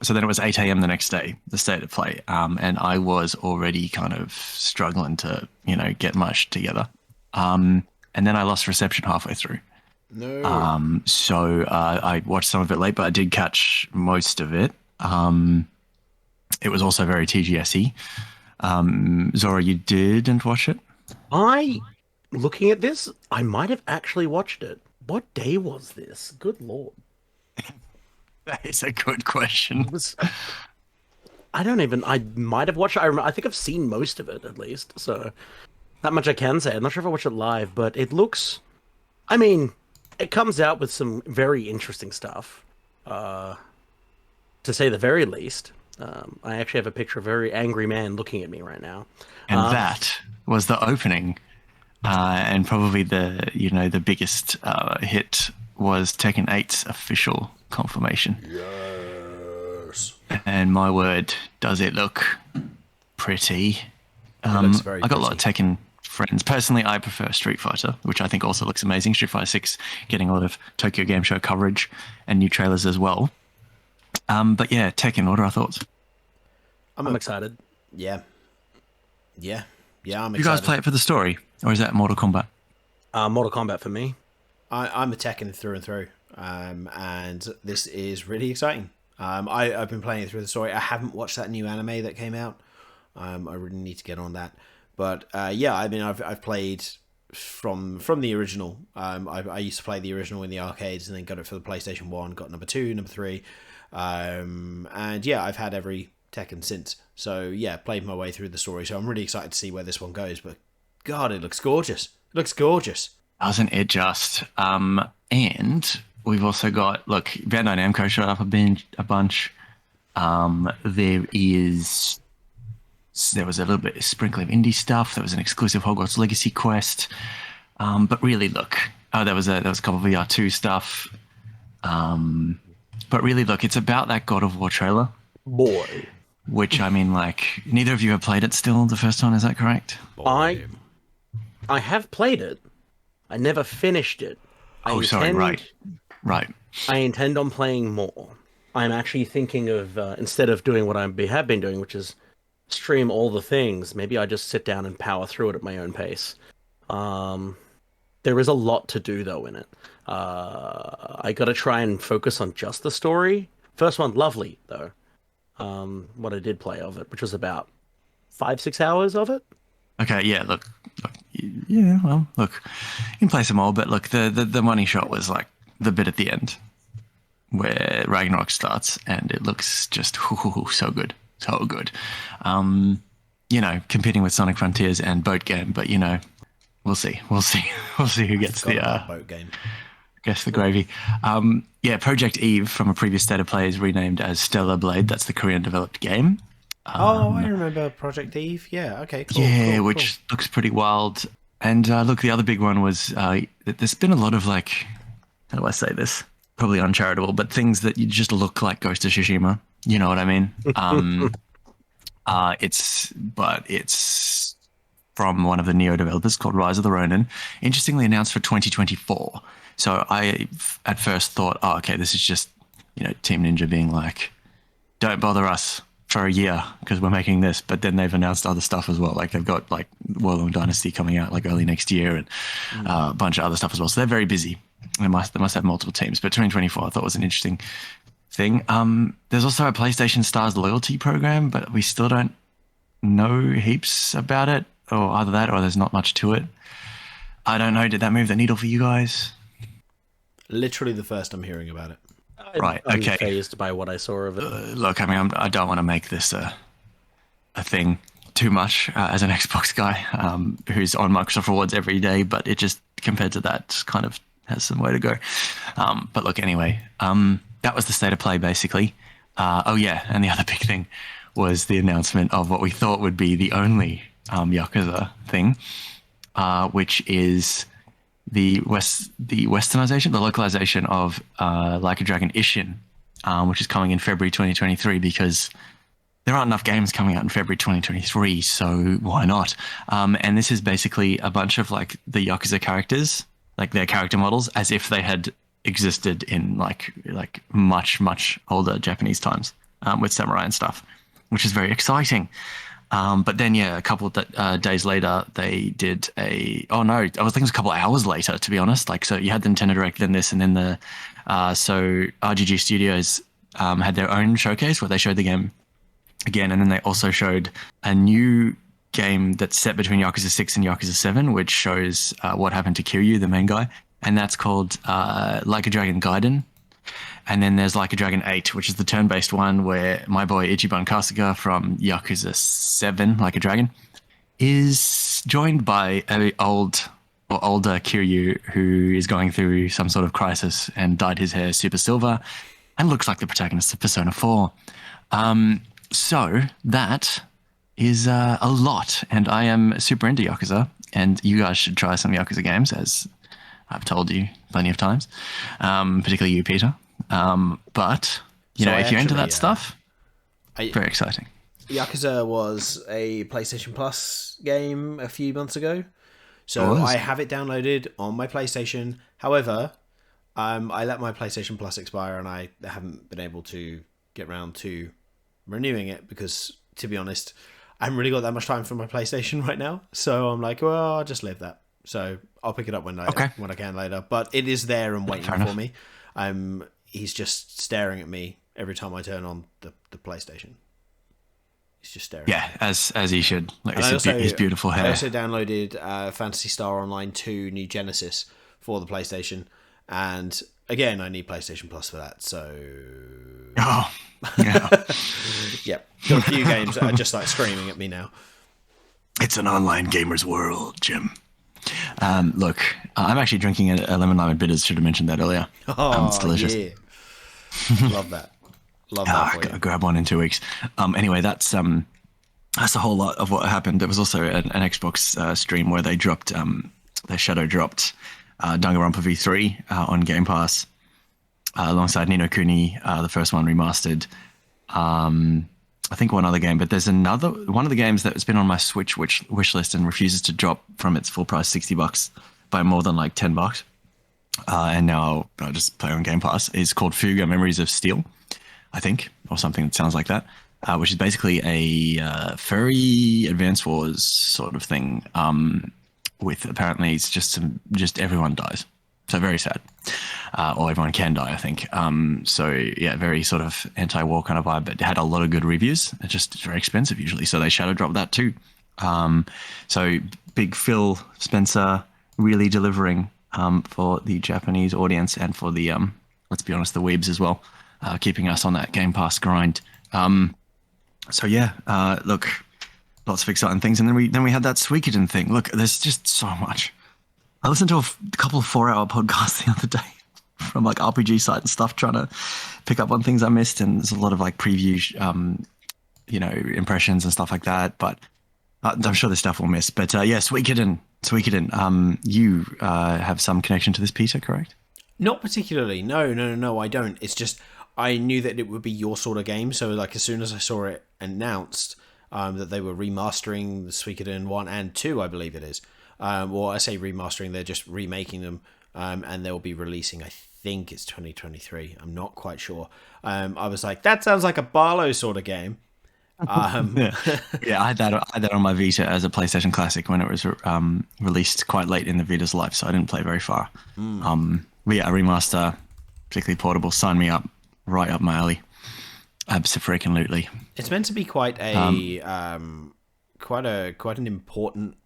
So then it was 8 a.m. the next day, the state of play, and I was already kind of struggling to get much together, and then I lost reception halfway through. No. So I watched some of it late, but I did catch most of it. It was also very TGS-y. Zora, you didn't watch it? Looking at this, I might have actually watched it. What day was this? Good Lord. That is a good question. I might have watched it. I think I've seen most of it, at least. So that much I can say. I'm not sure if I watched it live, but it looks... it comes out with some very interesting stuff, to say the very least. I actually have a picture of a very angry man looking at me right now. And that was the opening. And probably the biggest hit was Tekken 8's official confirmation. Yes. And my word, does it look pretty. It looks very I got a lot of pretty. Tekken friends. Personally, I prefer Street Fighter, which I think also looks amazing. Street Fighter 6 getting a lot of Tokyo Game Show coverage and new trailers as well. But yeah, Tekken, what are our thoughts? I'm excited. Yeah. I'm excited. You guys play it for the story, or is that Mortal Kombat? Mortal Kombat for me. I'm a Tekken through and through, and this is really exciting. I've been playing it through the story. I haven't watched that new anime that came out. I really need to get on that. But yeah, I mean, I've played from the original. I used to play the original in the arcades, and then got it for the PlayStation 1. Got number 2, number 3, and yeah, I've had every Tekken since. So yeah, played my way through the story. So I'm really excited to see where this one goes. But God, it looks gorgeous. It looks gorgeous. Doesn't it just? And we've also got, look, Bandai Namco showed up a bunch. There was a little bit of sprinkle of indie stuff. There was an exclusive Hogwarts Legacy quest. But really, look, there was a couple of VR2 stuff. But really, look, it's about that God of War trailer. Boy. Which, I mean, like, neither of you have played it still, the first one, is that correct? I have played it. I never finished it. Sorry, right. I intend on playing more. I'm actually thinking of, instead of doing what I have been doing, which is stream all the things, maybe I just sit down and power through it at my own pace. There is a lot to do, though, in it. I got to try and focus on just the story. First one, lovely, though. What I did play of it, which was about 5-6 hours of it. Okay, yeah, look, yeah, well, look, you can play some more, but look, the money shot was like the bit at the end where Ragnarok starts, and it looks just so good. Competing with Sonic Frontiers and Boat Game, but we'll see who gets the boat game. Guess the gravy. Project Eve from a previous State of Play is renamed as Stellar Blade. That's the Korean-developed game. I remember Project Eve. Yeah, okay, cool. Yeah, cool. Which looks pretty wild. And look, the other big one was there's been a lot of, like, how do I say this? Probably uncharitable, but things that you just look like Ghost of Tsushima. You know what I mean? It's from one of the Neo developers called Rise of the Ronin. Interestingly announced for 2024. So I at first thought, okay, this is just, Team Ninja being like, don't bother us for a year because we're making this. But then they've announced other stuff as well. Like they've got like Warlong Dynasty coming out like early next year and a bunch of other stuff as well. So they're very busy. They must have multiple teams. But 2024 I thought was an interesting thing. There's also a PlayStation Stars loyalty program, but we still don't know heaps about it, or either that or there's not much to it. I don't know. Did that move the needle for you guys? Literally the first I'm hearing about it. Right. I'm Okay. Fazed by what I saw of it. Look, I mean, I don't want to make this a thing too much as an Xbox guy who's on Microsoft Rewards every day, but it just compared to that kind of has some way to go. But look, anyway, that was the State of Play basically. And the other big thing was the announcement of what we thought would be the only Yakuza thing, which is the westernization, the localization of Like a Dragon Ishin, which is coming in February 2023 because there aren't enough games coming out in February 2023, so why not? And this is basically a bunch of like the Yakuza characters, like their character models, as if they had existed in like much older Japanese times with samurai and stuff, which is very exciting. But then, a couple of days later, they did I think it was a couple of hours later, to be honest. Like, so you had the Nintendo Direct, then this, and then so RGG Studios had their own showcase where they showed the game again, and then they also showed a new game that's set between Yakuza 6 and Yakuza 7, which shows what happened to Kiryu, the main guy, and that's called Like a Dragon Gaiden. And then there's Like a Dragon 8, which is the turn-based one where my boy Ichiban Kasuga from Yakuza 7, Like a Dragon, is joined by an older Kiryu who is going through some sort of crisis and dyed his hair super silver and looks like the protagonist of Persona 4. So that is a lot, and I am super into Yakuza, and you guys should try some Yakuza games, as I've told you plenty of times, particularly you, Peter. But if you're into that stuff, very exciting. Yakuza was a PlayStation Plus game a few months ago. So was. I have it downloaded on my PlayStation. However, I let my PlayStation Plus expire, and I haven't been able to get around to renewing it because, to be honest, I haven't really got that much time for my PlayStation right now. So I'm like, well, I'll just leave that. So I'll pick it up when I can later. But it is there and waiting for me. He's just staring at me every time I turn on the PlayStation. He's just staring. Yeah, as he should. Like, his beautiful hair. I also downloaded Phantasy Star Online 2 New Genesis for the PlayStation, and again, I need PlayStation Plus for that. So, oh, yeah, yep, got a few games that are just like screaming at me now. It's an online gamer's world, Jim. Look, I'm actually drinking a lemon lime bitters. Should have mentioned that earlier. Oh, it's delicious. Yeah. Love that. Love that for you. I'll grab one in 2 weeks. Anyway, that's a whole lot of what happened. There was also an Xbox stream where they dropped, they shadow dropped Danganronpa V3 on Game Pass alongside Ni no Kuni, the first one remastered. I think one other game, but there's another one of the games that's been on my Switch wish list and refuses to drop from its full price $60 by more than like $10. And now I just play on Game Pass. Is called Fuga Memories of Steel, I think, or something that sounds like that, which is basically a furry Advance Wars sort of thing. With apparently it's just everyone dies, so very sad, or everyone can die, I think. So yeah, very sort of anti-war kind of vibe, but it had a lot of good reviews. It's just very expensive usually, so they shadow dropped that too. So big Phil Spencer really delivering for the Japanese audience and for the let's be honest, the weebs as well, keeping us on that Game Pass grind. So yeah, look, lots of exciting things, and then we had that Suikoden thing. Look, there's just so much. I listened to a couple of 4-hour podcasts the other day from like RPG site and stuff, trying to pick up on things I missed, and there's a lot of like preview, impressions and stuff like that. But I'm sure there's stuff we'll miss. But yeah, Suikoden. You have some connection to this, Peter, correct? Not particularly. No, I don't. It's just I knew that it would be your sort of game. So like as soon as I saw it announced that they were remastering the Suikoden 1 and 2, I believe it is. Well, I say remastering, they're just remaking them, and they'll be releasing, I think it's 2023. I'm not quite sure. I was like, that sounds like a Barlow sort of game. Yeah, I had that on my Vita as a PlayStation Classic when it was released quite late in the Vita's life, so I didn't play very far. But yeah, a remaster, particularly portable, sign me up, right up my alley. Absolutely. It's meant to be quite a quite an important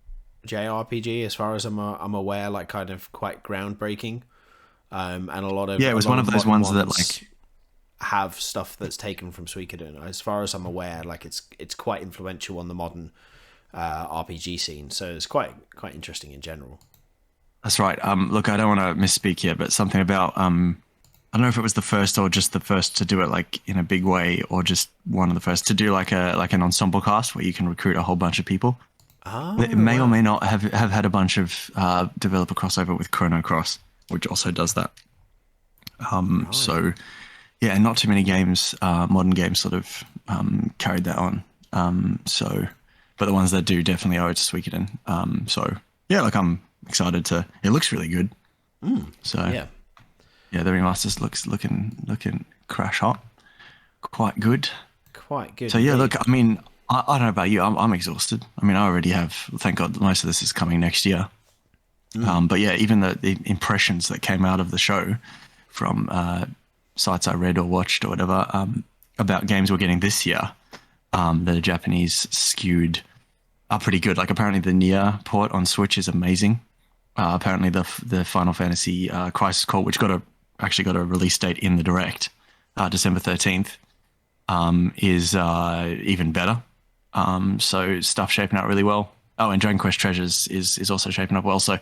JRPG as far as I'm aware, like kind of quite groundbreaking, and a lot of it was one of those ones that like have stuff that's taken from Suikoden. As far as I'm aware, like it's quite influential on the modern RPG scene, so it's quite interesting in general. That's right. Look, I don't want to misspeak here, but something about I don't know if it was the first or just the first to do it like in a big way, or just one of the first to do like an ensemble cast where you can recruit a whole bunch of people. It may or may not have had a bunch of developer crossover with Chrono Cross, which also does that. So yeah, not too many games, modern games sort of carried that on. But the ones that do definitely owe it to Suikoden. So yeah, like I'm excited to. It looks really good. So yeah, the remasters looking crash hot, quite good. So yeah, look, I mean, I don't know about you, I'm exhausted. I mean, I already have. Thank God, most of this is coming next year. But yeah, even the impressions that came out of the show from sites I read or watched or whatever about games we're getting this year that are Japanese skewed are pretty good. Like apparently the Nier port on Switch is amazing. Apparently the Final Fantasy Crisis Core, which actually got a release date in the Direct, December 13th, is even better. So stuff shaping out really well. Oh, and Dragon Quest Treasures is also shaping up well. So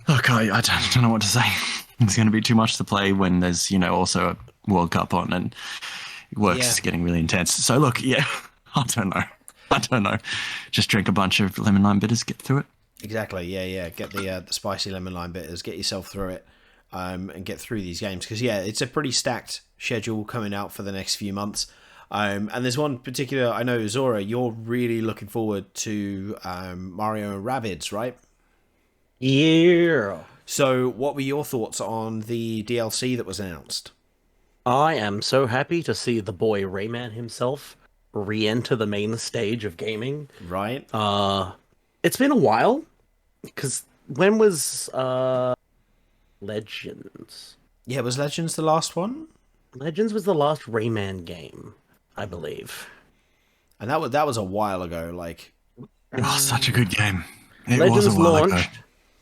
look, I don't know what to say. It's going to be too much to play when there's also a World Cup on and work's getting really intense. So look, yeah, I don't know. Just drink a bunch of lemon lime bitters, get through it. Exactly. Yeah. Get the spicy lemon lime bitters, get yourself through it, and get through these games because it's a pretty stacked schedule coming out for the next few months. And there's one particular, I know, Zora, you're really looking forward to Mario and Rabbids, right? Yeah. So, what were your thoughts on the DLC that was announced? I am so happy to see the boy Rayman himself re-enter the main stage of gaming. Right? It's been a while because when was Legends? Yeah, was Legends the last one? Legends was the last Rayman game, I believe. And that was a while ago. Like, Oh, such a good game. It was Legends a while ago. launched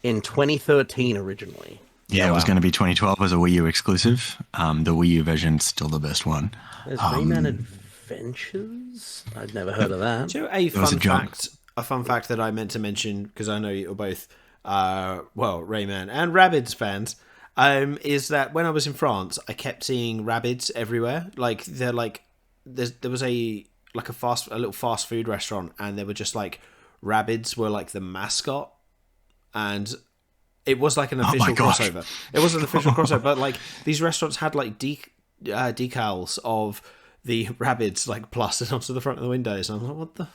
in 2013 originally. Yeah, it was going to be 2012 as a Wii U exclusive. The Wii U version's still the best one. There's Rayman Adventures? I'd never heard of that. do you know a was fun a jump. fact? A fun fact that I meant to mention because I know you're both, Rayman and Rabbids fans. Is that when I was in France, I kept seeing Rabbids everywhere. Like they're like, there was a little fast food restaurant, and there were just like Rabbids were like the mascot, and it was like an official gosh. crossover. It was an official crossover, but like these restaurants had like decals of the Rabbids like plastered onto the front of the windows. And I'm like,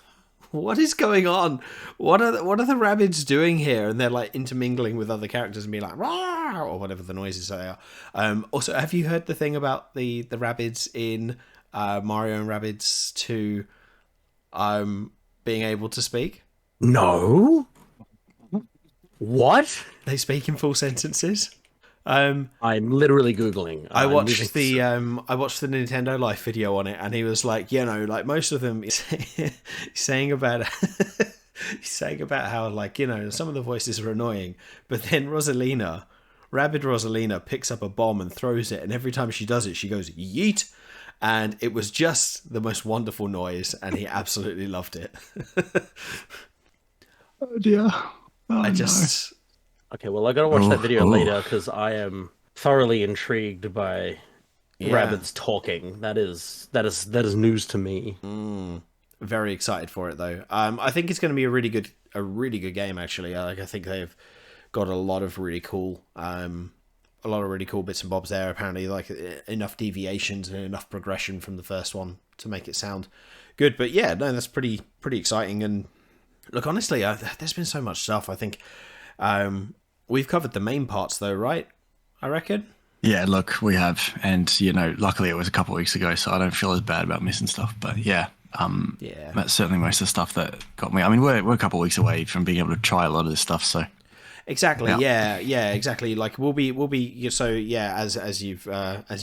what is going on? What are the Rabbids doing here? And they're like intermingling with other characters and be like, rah, or whatever the noises they are. Also, have you heard the thing about the Rabbids in Mario and Rabbids 2 being able to speak? No? What? They speak in full sentences. I'm literally Googling. I watched the Nintendo Life video on it, and he was like, like most of them, he's saying about how like some of the voices are annoying, but then Rabid Rosalina picks up a bomb and throws it, and every time she does it, she goes yeet, and it was just the most wonderful noise, and he absolutely loved it. Oh dear. Oh, Okay, well, I gotta watch that video later because I am thoroughly intrigued by rabbits talking. That is news to me. Very excited for it though. I think it's going to be a really good game actually. I think they've got a lot of really cool bits and bobs there. Apparently, like enough deviations and enough progression from the first one to make it sound good. But yeah, no, that's pretty exciting. And look, honestly, there's been so much stuff. I think we've covered the main parts though, right? I reckon. Yeah, look, we have, and luckily it was a couple of weeks ago, so I don't feel as bad about missing stuff. But yeah, that's certainly most of the stuff that got me. I mean, we're a couple of weeks away from being able to try a lot of this stuff, so. Exactly. Yeah, exactly. Like we'll be. So yeah, as you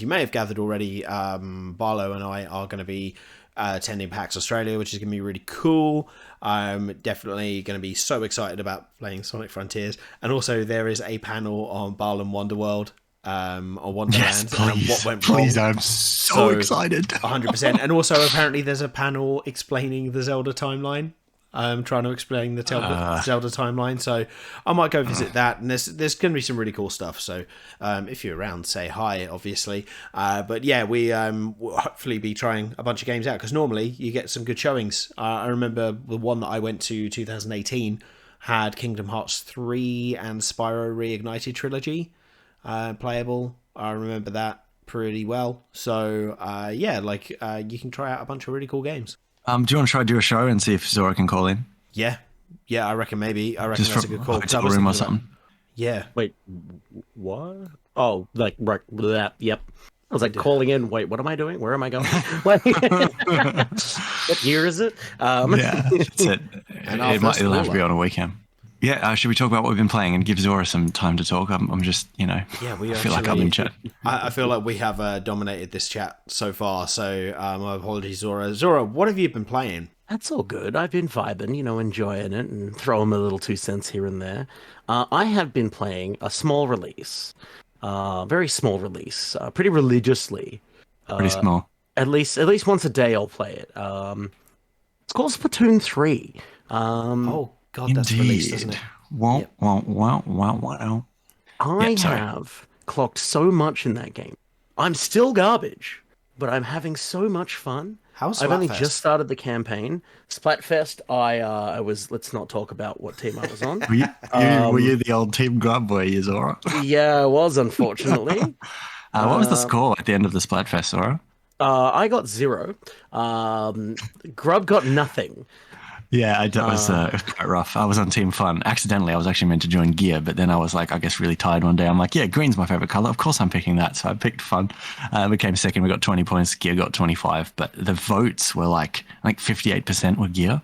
may have gathered already, Barlow and I are going to be attending PAX Australia, which is going to be really cool. I'm definitely going to be so excited about playing Sonic Frontiers, and also there is a panel on Balan Wonderworld, or Wonderland, Yes, please, and what went wrong. please, I'm so excited. 100%. And also apparently there's a panel explaining the Zelda timeline. Trying to explain the Zelda timeline, so I might go visit that. And there's going to be some really cool stuff. So if you're around, say hi, obviously. But yeah, we will hopefully be trying a bunch of games out because normally you get some good showings. I remember the one that I went to 2018 had Kingdom Hearts 3 and Spyro Reignited Trilogy playable. I remember that pretty well. So yeah, you can try out a bunch of really cool games. Do you want to try to do a show and see if Zora can call in? Yeah, I reckon maybe. I reckon Just that's a good call. Hotel room or something. Yeah. Wait, what? Oh, like right, that. Yep. I was like calling in. Wait, what am I doing? Where am I going? What year is it? Yeah, that's it. It'll have to be on a weekend. Yeah, should we talk about what we've been playing and give Zora some time to talk? I'm just, Yeah, we I feel like I'm in chat. I feel like we have dominated this chat so far, so my apologies, Zora. Zora, what have you been playing? That's all good. I've been vibing, enjoying it and throwing a little 2 cents here and there. I have been playing a small release, very small release, pretty religiously. Pretty small. At least once a day I'll play it. It's called Splatoon 3. Oh, God, that's released, isn't it? Wow. I have clocked so much in that game. I'm still garbage, but I'm having so much fun. How's I've only Splatfest? just started the campaign. Splatfest, I was, let's not talk about what team I was on. Were you the old Team Grub boy, Zora? Yeah, I was, unfortunately. What was the score at the end of the Splatfest, Zora? I got 0. Grub got nothing. Yeah, that was it was quite rough. I was on Team Fun. Accidentally, I was actually meant to join Gear, but then I was like, I guess really tired one day. I'm like, yeah, green's my favorite color. Of course I'm picking that. So I picked Fun. Became second. We got 20 points. Gear got 25. But the votes were like, I think 58% were Gear,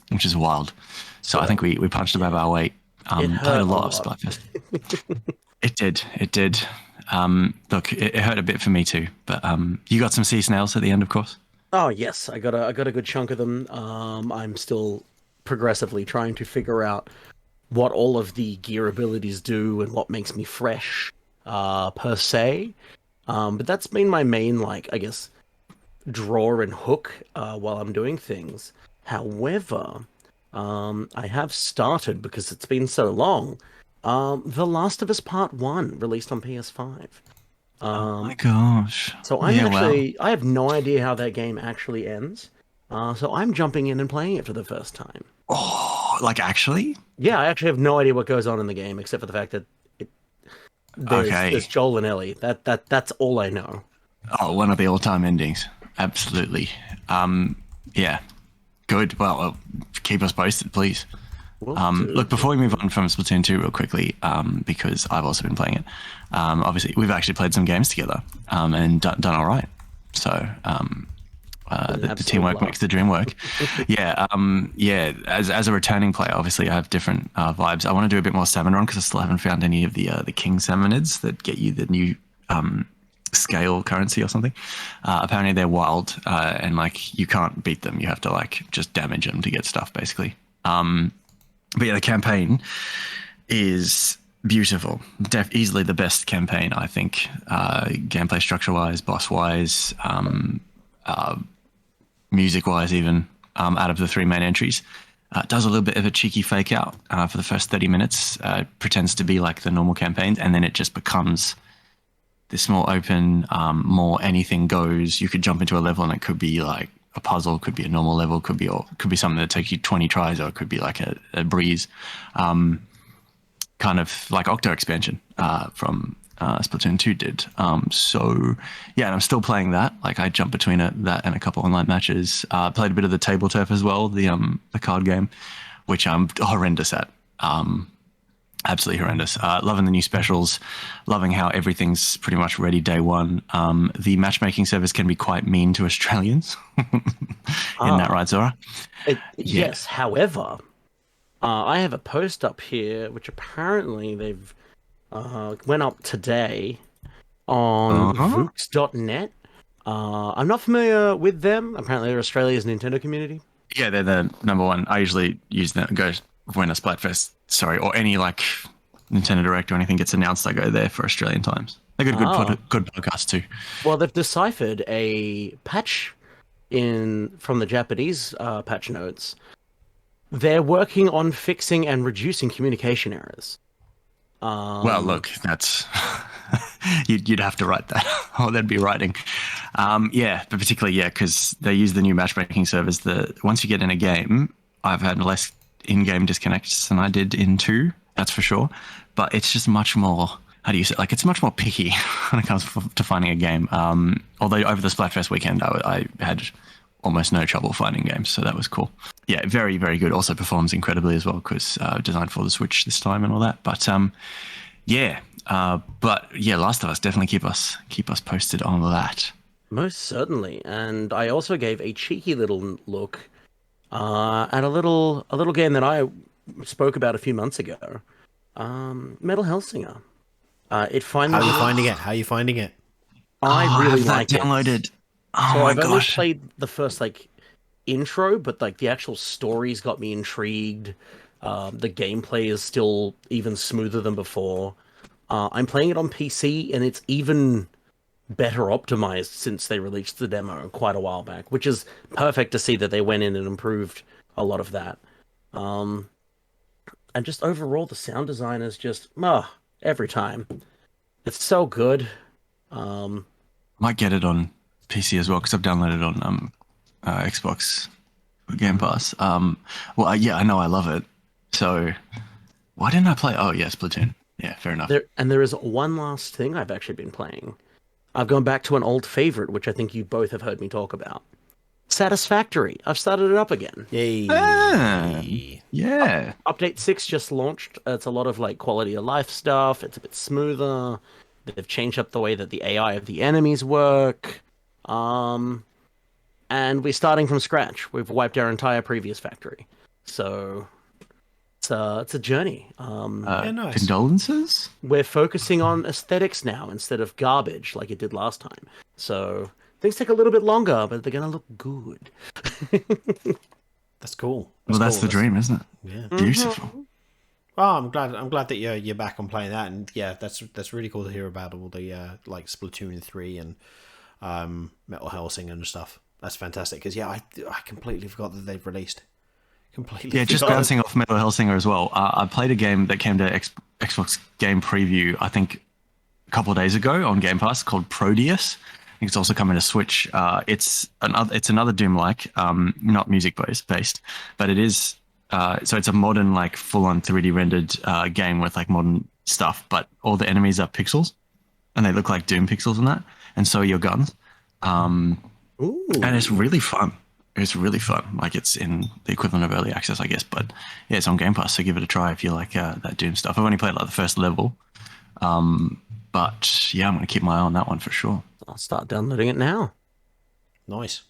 which is wild. So I think we punched above our weight. Played a lot of Splatfest. It did. It did. Look, it hurt a bit for me too. But you got some sea snails at the end, of course. Oh yes, I got a good chunk of them. I'm still progressively trying to figure out what all of the gear abilities do and what makes me fresh, per se. But that's been my main, like, I guess, draw and hook while I'm doing things. However, I have started, because it's been so long, The Last of Us Part 1, released on PS5. Oh my gosh. So I have no idea how that game actually ends. So I'm jumping in and playing it for the first time. Oh, like actually? Yeah, I actually have no idea what goes on in the game, except for the fact that there's Joel and Ellie. That's all I know. Oh, one of the all-time endings. Absolutely. Yeah. Good. Well, keep us posted, please. Look, before we move on from Splatoon 2 real quickly, because I've also been playing it, obviously we've actually played some games together and done all right. So the teamwork makes the dream work. Yeah. As a returning player, obviously I have different vibes. I want to do a bit more salmon run because I still haven't found any of the king salmonids that get you the new scale currency or something. Apparently they're wild and like you can't beat them. You have to like just damage them to get stuff basically. But yeah, the campaign is beautiful. Easily the best campaign, I think, gameplay structure-wise, boss-wise, music-wise even, out of the three main entries. It does a little bit of a cheeky fake out for the first 30 minutes. Pretends to be like the normal campaign, and then it just becomes this more open, more anything goes. You could jump into a level and it could be like a puzzle, could be a normal level, could be something that takes you 20 tries, or it could be like a breeze, kind of like Octo expansion from Splatoon 2 did. So yeah, and I'm still playing that. Like I jump between that and a couple online matches. Played a bit of the table turf as well, the card game, which I'm horrendous at. Absolutely horrendous. Loving the new specials, loving how everything's pretty much ready day one. The matchmaking service can be quite mean to Australians. Isn't that right, Zora? Yes, however, I have a post up here which apparently they've went up today on Vooks.net. I'm not familiar with them. Apparently they're Australia's Nintendo community. Yeah, they're the number one. I usually use them, go when a Splatfest, or any like Nintendo Direct or anything gets announced, I go there for Australian times. They're good podcast too. Well, they've deciphered a patch from the Japanese patch notes. They're working on fixing and reducing communication errors. Well, look, that's you'd have to write that, or they'd be writing. Yeah, but particularly because they use the new matchmaking service. Once you get in a game, I've had less in-game disconnects than I did in 2, that's for sure. But it's just much more, how do you say, like it's much more picky when it comes to finding a game. Although over the Splatfest weekend, I had almost no trouble finding games, so that was cool. Yeah, very, very good. Also performs incredibly as well because designed for the Switch this time and all that. But Last of Us, definitely keep us posted on that. Most certainly. And I also gave a cheeky little look at a little game that I spoke about a few months ago, Metal Hellsinger. It finally. How are you finding it? I really like it. Downloaded. Oh so my I've only gosh. played the first intro, but the actual stories got me intrigued. The gameplay is still even smoother than before. I'm playing it on PC, and it's even better optimized since they released the demo quite a while back, which is perfect to see that they went in and improved a lot of that. And just overall, the sound design is just every time. It's so good. Might get it on PC as well because I've downloaded it on Xbox Game Pass. I know I love it. So why didn't I play? Oh, yeah, Splatoon. Yeah, fair enough. There is one last thing I've actually been playing. I've gone back to an old favorite, which I think you both have heard me talk about. Satisfactory. I've started it up again. Yay. Ah, yeah. Update 6 just launched. It's a lot of like quality of life stuff. It's a bit smoother. They've changed up the way that the AI of the enemies work. And we're starting from scratch. We've wiped our entire previous factory. So it's a journey. Yeah, nice. Condolences? We're focusing on aesthetics now instead of garbage like it did last time. So things take a little bit longer, but they're gonna look good. That's cool. Well, that's cool. the dream, isn't it? Yeah. Beautiful. Oh, I'm glad that you're back on playing that, and yeah, that's really cool to hear about all the like Splatoon 3 and Metal Hellsing and stuff. That's fantastic because yeah, I completely forgot that they've released. Completely. Yeah, just forgot. bouncing off Metal Hellsinger as well. I played a game that came to Xbox Game Preview, I think, a couple of days ago on Game Pass called Proteus. I think it's also coming to Switch. It's another Doom-like, not music-based, but it is. So it's a modern, like, full-on 3D rendered game with like modern stuff, but all the enemies are pixels, and they look like Doom pixels and that, and so are your guns. Ooh. And it's really fun. It's really fun. Like, it's in the equivalent of early access, I guess. But yeah, it's on Game Pass, so give it a try if you like that Doom stuff. I've only played like the first level, but yeah, I'm gonna keep my eye on that one for sure. I'll start downloading it now. Nice.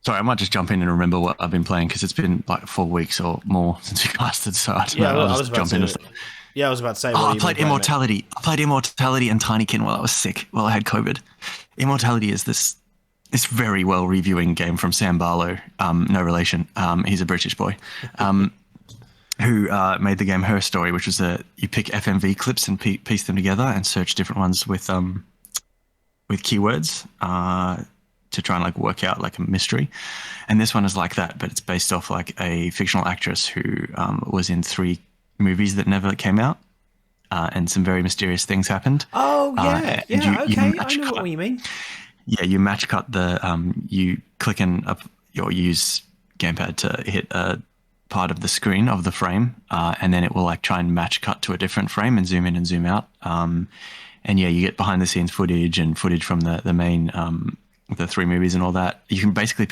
Sorry, I might just jump in and remember what I've been playing because it's been like 4 weeks or more since we casted. So I don't know. I'll just jump into stuff. Yeah, I was about to say. Oh, I played Immortality. I played Immortality and Tinykin while I was sick, while I had COVID. Immortality is this very well reviewing game from Sam Barlow, no relation. He's a British boy, who made the game Her Story, which was you pick FMV clips and piece them together and search different ones with keywords to try and like work out like a mystery. And this one is like that, but it's based off like a fictional actress who was in 3 movies that never came out. And some very mysterious things happened. Oh yeah, okay, I know what you mean. Yeah, you match cut you click or use gamepad to hit a part of the screen of the frame, and then it will like try and match cut to a different frame and zoom in and zoom out. And yeah, you get behind the scenes footage and footage from the main the 3 movies and all that. You can basically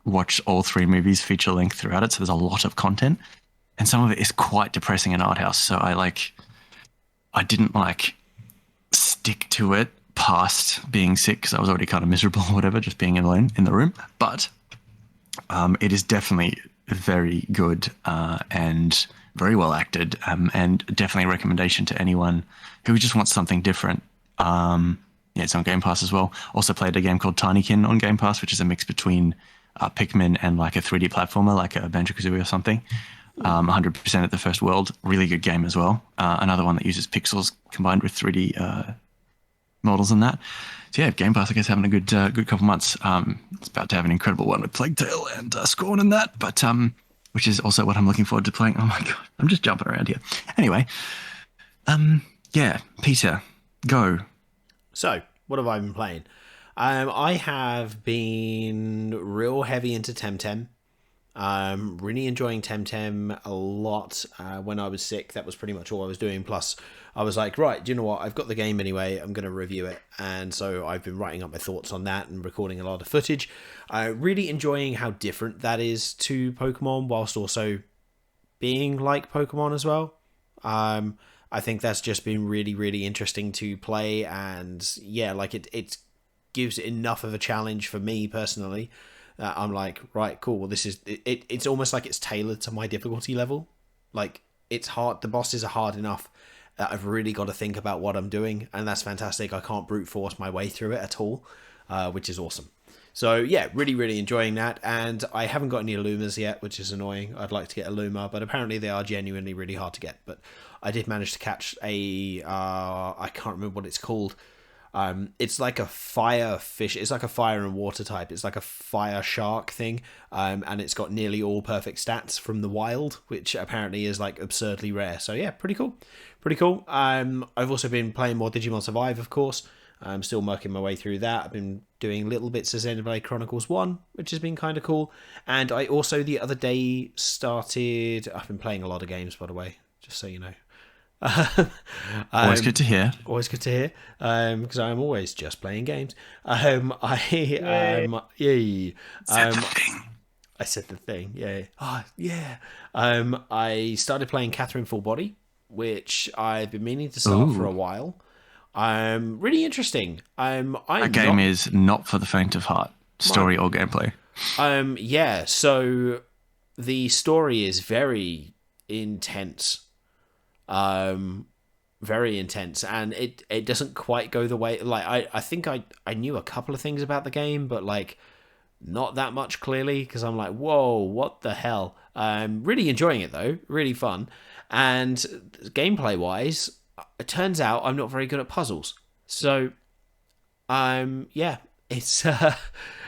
watch all 3 movies feature length throughout it. So there's a lot of content, and some of it is quite depressing and art house. So I didn't like stick to it past being sick because I was already kind of miserable or whatever, just being alone in the room. But it is definitely very good and very well acted, and definitely a recommendation to anyone who just wants something different. Yeah, it's on Game Pass as well. Also played a game called Tinykin on Game Pass, which is a mix between Pikmin and like a 3D platformer, like a Banjo-Kazooie or something. 100% at the first world. Really good game as well. Another one that uses pixels combined with 3D models and that. So yeah, Game Pass, I guess, having a good couple months. It's about to have an incredible one with Plague Tale and Scorn and that, but which is also what I'm looking forward to playing. Oh my god, I'm just jumping around here. Anyway, yeah, Peter, go. So, what have I been playing? I have been real heavy into Temtem. Really enjoying Temtem a lot. When I was sick, that was pretty much all I was doing. Plus, I was like, right, do you know what? I've got the game anyway. I'm going to review it. And so I've been writing up my thoughts on that and recording a lot of footage. Really enjoying how different that is to Pokemon, whilst also being like Pokemon as well. I think that's just been really, really interesting to play. And yeah, like it gives enough of a challenge for me personally. I'm like, right, cool. Well, this is it. It's almost like it's tailored to my difficulty level. Like, it's hard. The bosses are hard enough that I've really got to think about what I'm doing, and that's fantastic. I can't brute force my way through it at all, which is awesome. So yeah, really, really enjoying that. And I haven't got any Lumas yet, which is annoying. I'd like to get a Luma, but apparently they are genuinely really hard to get. But I did manage to catch a I can't remember what it's called. It's like a fire fish. It's like a fire and water type. It's like a fire shark thing. And it's got nearly all perfect stats from the wild, which apparently is like absurdly rare. So yeah, pretty cool. Pretty cool. I've also been playing more Digimon Survive, of course. I'm still working my way through that. I've been doing little bits of Xenoblade Chronicles 1, which has been kind of cool. And I also the other day started... I've been playing a lot of games, by the way, just so you know. Always good to hear. Always good to hear, because I'm always just playing games. Yay. Said the thing. I said the thing, yeah. Oh, yeah. I started playing Catherine Full Body, which I've been meaning to start for a while. Really interesting. That game is not for the faint of heart, story or gameplay. Yeah, so the story is very intense. Very intense, and it doesn't quite go the way, like, I think I knew a couple of things about the game, but like not that much clearly, because I'm like, whoa, what the hell. Really enjoying it though, really fun. And gameplay wise, it turns out I'm not very good at puzzles, so yeah, it's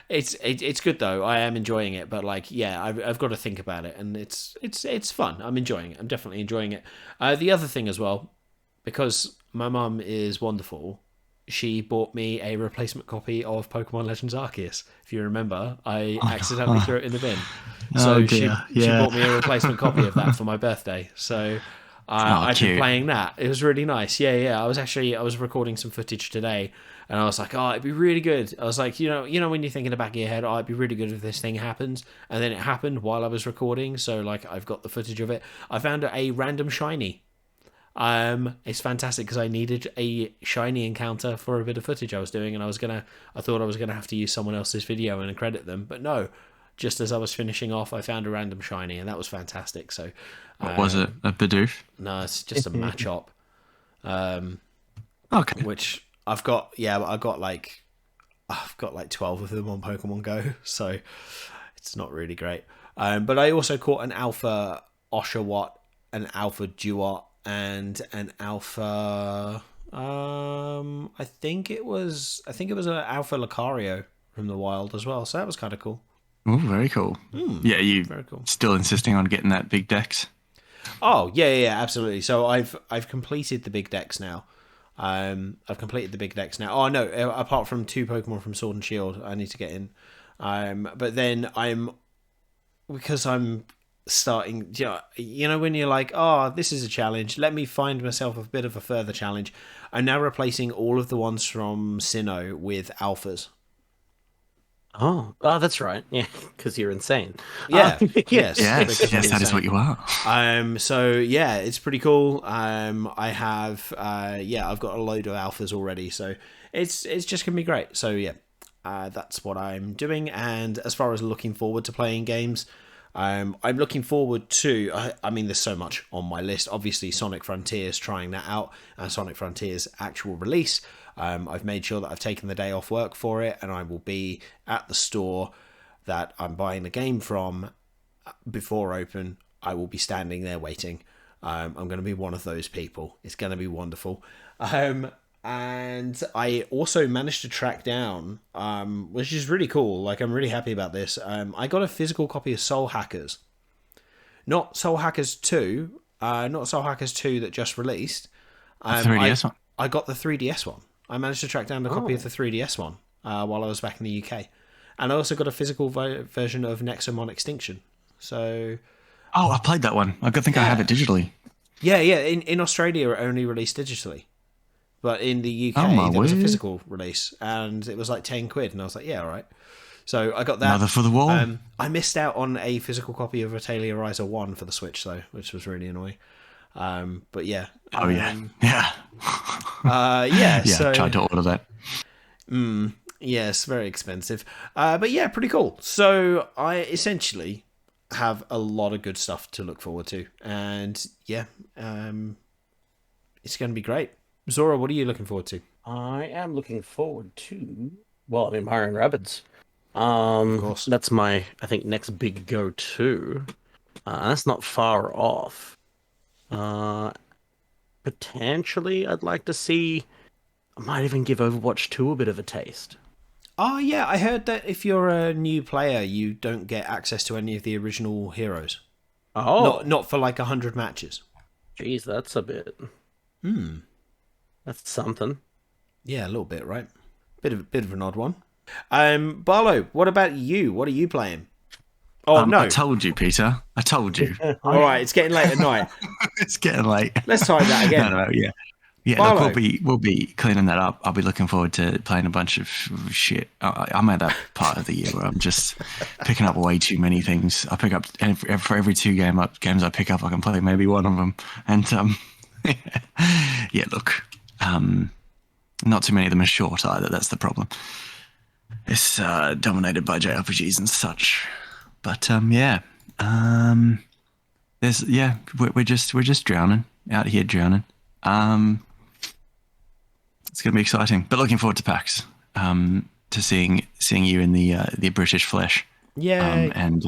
it's good though. I am enjoying it, but like, yeah, I've got to think about it, and it's fun. I'm enjoying it. I'm definitely enjoying it. The other thing as well, because my mum is wonderful, she bought me a replacement copy of Pokemon Legends Arceus. If you remember, I accidentally threw it in the bin. So she bought me a replacement copy of that for my birthday. So I've been playing that. It was really nice. Yeah. I was recording some footage today, and I was like, oh, it'd be really good. I was like, you know, when you think in the back of your head, oh, it'd be really good if this thing happens, and then it happened while I was recording. So like, I've got the footage of it. I found a random shiny. It's fantastic because I needed a shiny encounter for a bit of footage I was doing, and I thought I was gonna have to use someone else's video and credit them, but no. Just as I was finishing off, I found a random shiny, and that was fantastic. So, what was it? A Bidoof? No, it's just a Machop. Okay. Which I've got. Yeah, but I've got like 12 of them on Pokemon Go, so it's not really great. But I also caught an Alpha Oshawott, an Alpha Duot, and an Alpha. I think it was an Alpha Lucario from the wild as well. So that was kind of cool. Oh, very cool. Yeah, you very cool. Still insisting on getting that big dex? Oh, yeah, absolutely. So I've completed the big dex now. I've completed the big dex now. Oh no, apart from 2 Pokemon from Sword and Shield, I need to get in. But then because I'm starting, you know, when you're like, oh, this is a challenge, let me find myself a bit of a further challenge. I'm now replacing all of the ones from Sinnoh with alphas. Oh, that's right. Yeah, because you're insane. Yeah. Yes, that is what you are. So yeah, it's pretty cool. I have I've got a load of alphas already, so it's just gonna be great. So yeah, that's what I'm doing. And as far as looking forward to playing games, I'm looking forward to. I mean, there's so much on my list. Obviously, Sonic Frontiers, trying that out, and Sonic Frontiers actual release. I've made sure that I've taken the day off work for it, and I will be at the store that I'm buying the game from before open. I will be standing there waiting. I'm going to be one of those people. It's going to be wonderful. And I also managed to track down, which is really cool. Like, I'm really happy about this. I got a physical copy of Soul Hackers. Not Soul Hackers 2. Not Soul Hackers 2 that just released. The 3DS one. I got the 3DS one. I managed to track down a copy of the 3DS one while I was back in the UK. And I also got a physical version of Nexomon Extinction. So... Oh, I played that one. I think I have it digitally. Yeah. In Australia, it only released digitally. But in the UK, there was a physical release. And it was like 10 quid. And I was like, yeah, all right. So I got that. Another for the wall. I missed out on a physical copy of Atelier Ryza 1 for the Switch, though, which was really annoying. But yeah. Yeah. So, tried to order that. Yes, very expensive. But yeah, pretty cool. So I essentially have a lot of good stuff to look forward to. And yeah, it's going to be great. Zora, what are you looking forward to? I am looking forward to, Mario and Rabbids. Of course. That's my, I think, next big go-to. That's not far off. Potentially, I'd like to see. I might even give Overwatch 2 a bit of a taste. Oh, yeah, I heard that if you're a new player, you don't get access to any of the original heroes. Oh. Not for like 100 matches. Jeez, that's a bit... That's something. Yeah, a little bit, right? Bit of an odd one. Barlow, what about you? What are you playing? Oh, no. I told you, Peter. I told you. All right, it's getting late at night. It's getting late. Let's try that again. No, yeah. Yeah, Barlow. look, we'll be cleaning that up. I'll be looking forward to playing a bunch of shit. I'm at that part of the year where I'm just picking up way too many things. I pick up for every two games I pick up, I can play maybe one of them. And yeah, look, not too many of them are short either. That's the problem. It's dominated by JRPGs and such. But yeah, we're just drowning out here, drowning. It's going to be exciting, but looking forward to PAX, to seeing you in the British flesh, Yay. and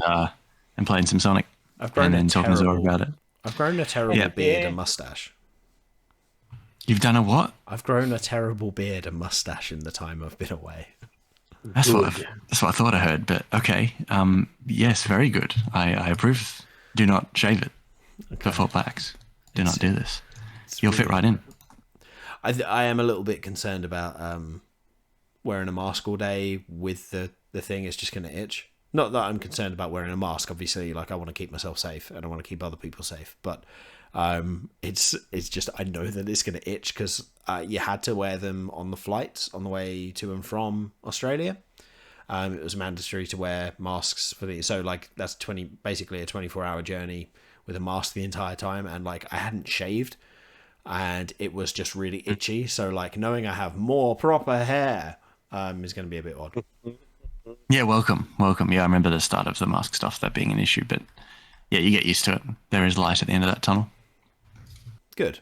playing some Sonic, and then talking to Zora about it. I've grown a terrible beard and mustache. You've done a what? I've grown a terrible beard and mustache in the time I've been away. That's what I thought I heard, but okay. Yes, very good. I approve. Do not shave it before PAX. Do not do this. You'll fit right in. I am a little bit concerned about wearing a mask all day with the thing. It's just going to itch. Not that I'm concerned about wearing a mask. Obviously, like I want to keep myself safe and I want to keep other people safe. But it's just I know that it's going to itch because you had to wear them on the flights on the way to and from Australia. It was mandatory to wear masks so like that's basically a 24-hour journey with a mask the entire time, and like I hadn't shaved. And it was just really itchy. So, like, knowing I have more proper hair is going to be a bit odd. Yeah, welcome. Yeah, I remember the start of the mask stuff, that being an issue. But, yeah, you get used to it. There is light at the end of that tunnel. Good.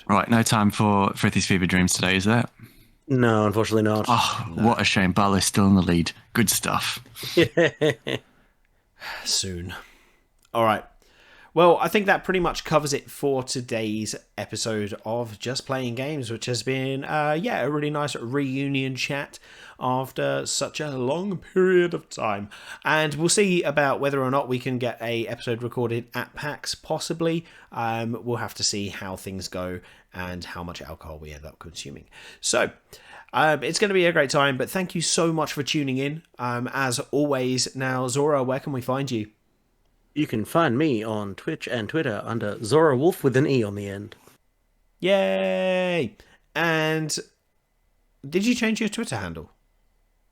Right, no time for Frithy's Fever Dreams today, is there? No, unfortunately not. Oh, no. What a shame. Barlow's still in the lead. Good stuff. Soon. All right. Well, I think that pretty much covers it for today's episode of Just Playing Games, which has been, a really nice reunion chat after such a long period of time. And we'll see about whether or not we can get a episode recorded at PAX, possibly. We'll have to see how things go and how much alcohol we end up consuming. So, it's going to be a great time, but thank you so much for tuning in. As always, now, Zora, where can we find you? You can find me on Twitch and Twitter under Zora Wolf with an E on the end. Yay! And did you change your Twitter handle?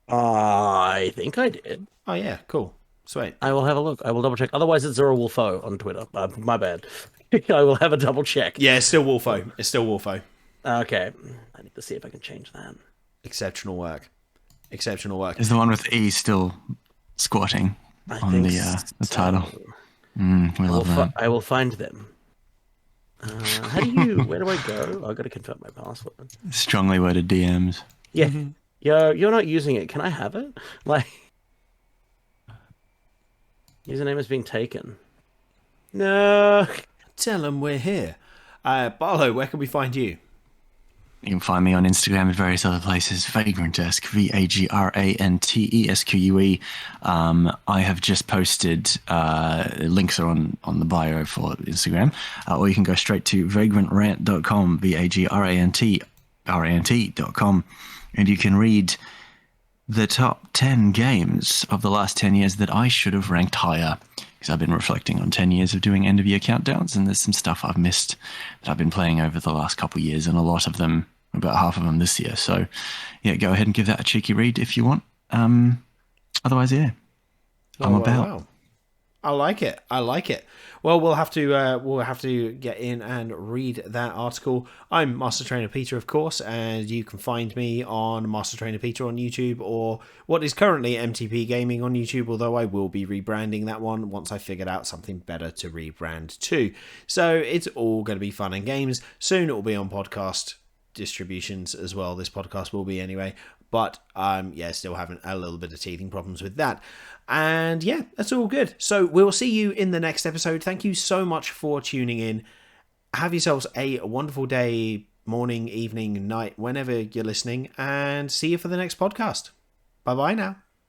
I think I did. Oh yeah, cool. Sweet. I will have a look. I will double check. Otherwise, it's Zora Wolfo on Twitter. My bad. I will have a double check. Yeah, it's still Wolfo. Okay. I need to see if I can change that. Exceptional work. Is the one with E still squatting on the title? We love that. I will find them. Where do I go? I've got to confirm my password. Strongly worded DMs. Yeah. Mm-hmm. You're not using it. Can I have it? Like, username is being taken. No. Tell them we're here. Barlow, where can we find you? You can find me on Instagram and various other places. Vagrantesque, VAGRANTESQUE. I have just posted, links are on the bio for Instagram, or you can go straight to vagrantrant.com, VAGRANT.com, and you can read the top 10 games of the last 10 years that I should have ranked higher. Because I've been reflecting on 10 years of doing end-of-year countdowns, and there's some stuff I've missed that I've been playing over the last couple of years, and a lot of them, about half of them this year. So, yeah, go ahead and give that a cheeky read if you want. Otherwise, yeah, I'm about. Wow. I like it. Well, we'll have to get in and read that article. I'm Master Trainer Peter, of course, and you can find me on Master Trainer Peter on YouTube, or what is currently MTP Gaming on YouTube, although I will be rebranding that one once I figured out something better to rebrand to. So it's all going to be fun and games. Soon it will be on podcast distributions as well. This podcast will be anyway. But still having a little bit of teething problems with that. And yeah, that's all good. So we'll see you in the next episode. Thank you so much for tuning in. Have yourselves a wonderful day, morning, evening, night, whenever you're listening, and see you for the next podcast. Bye-bye now.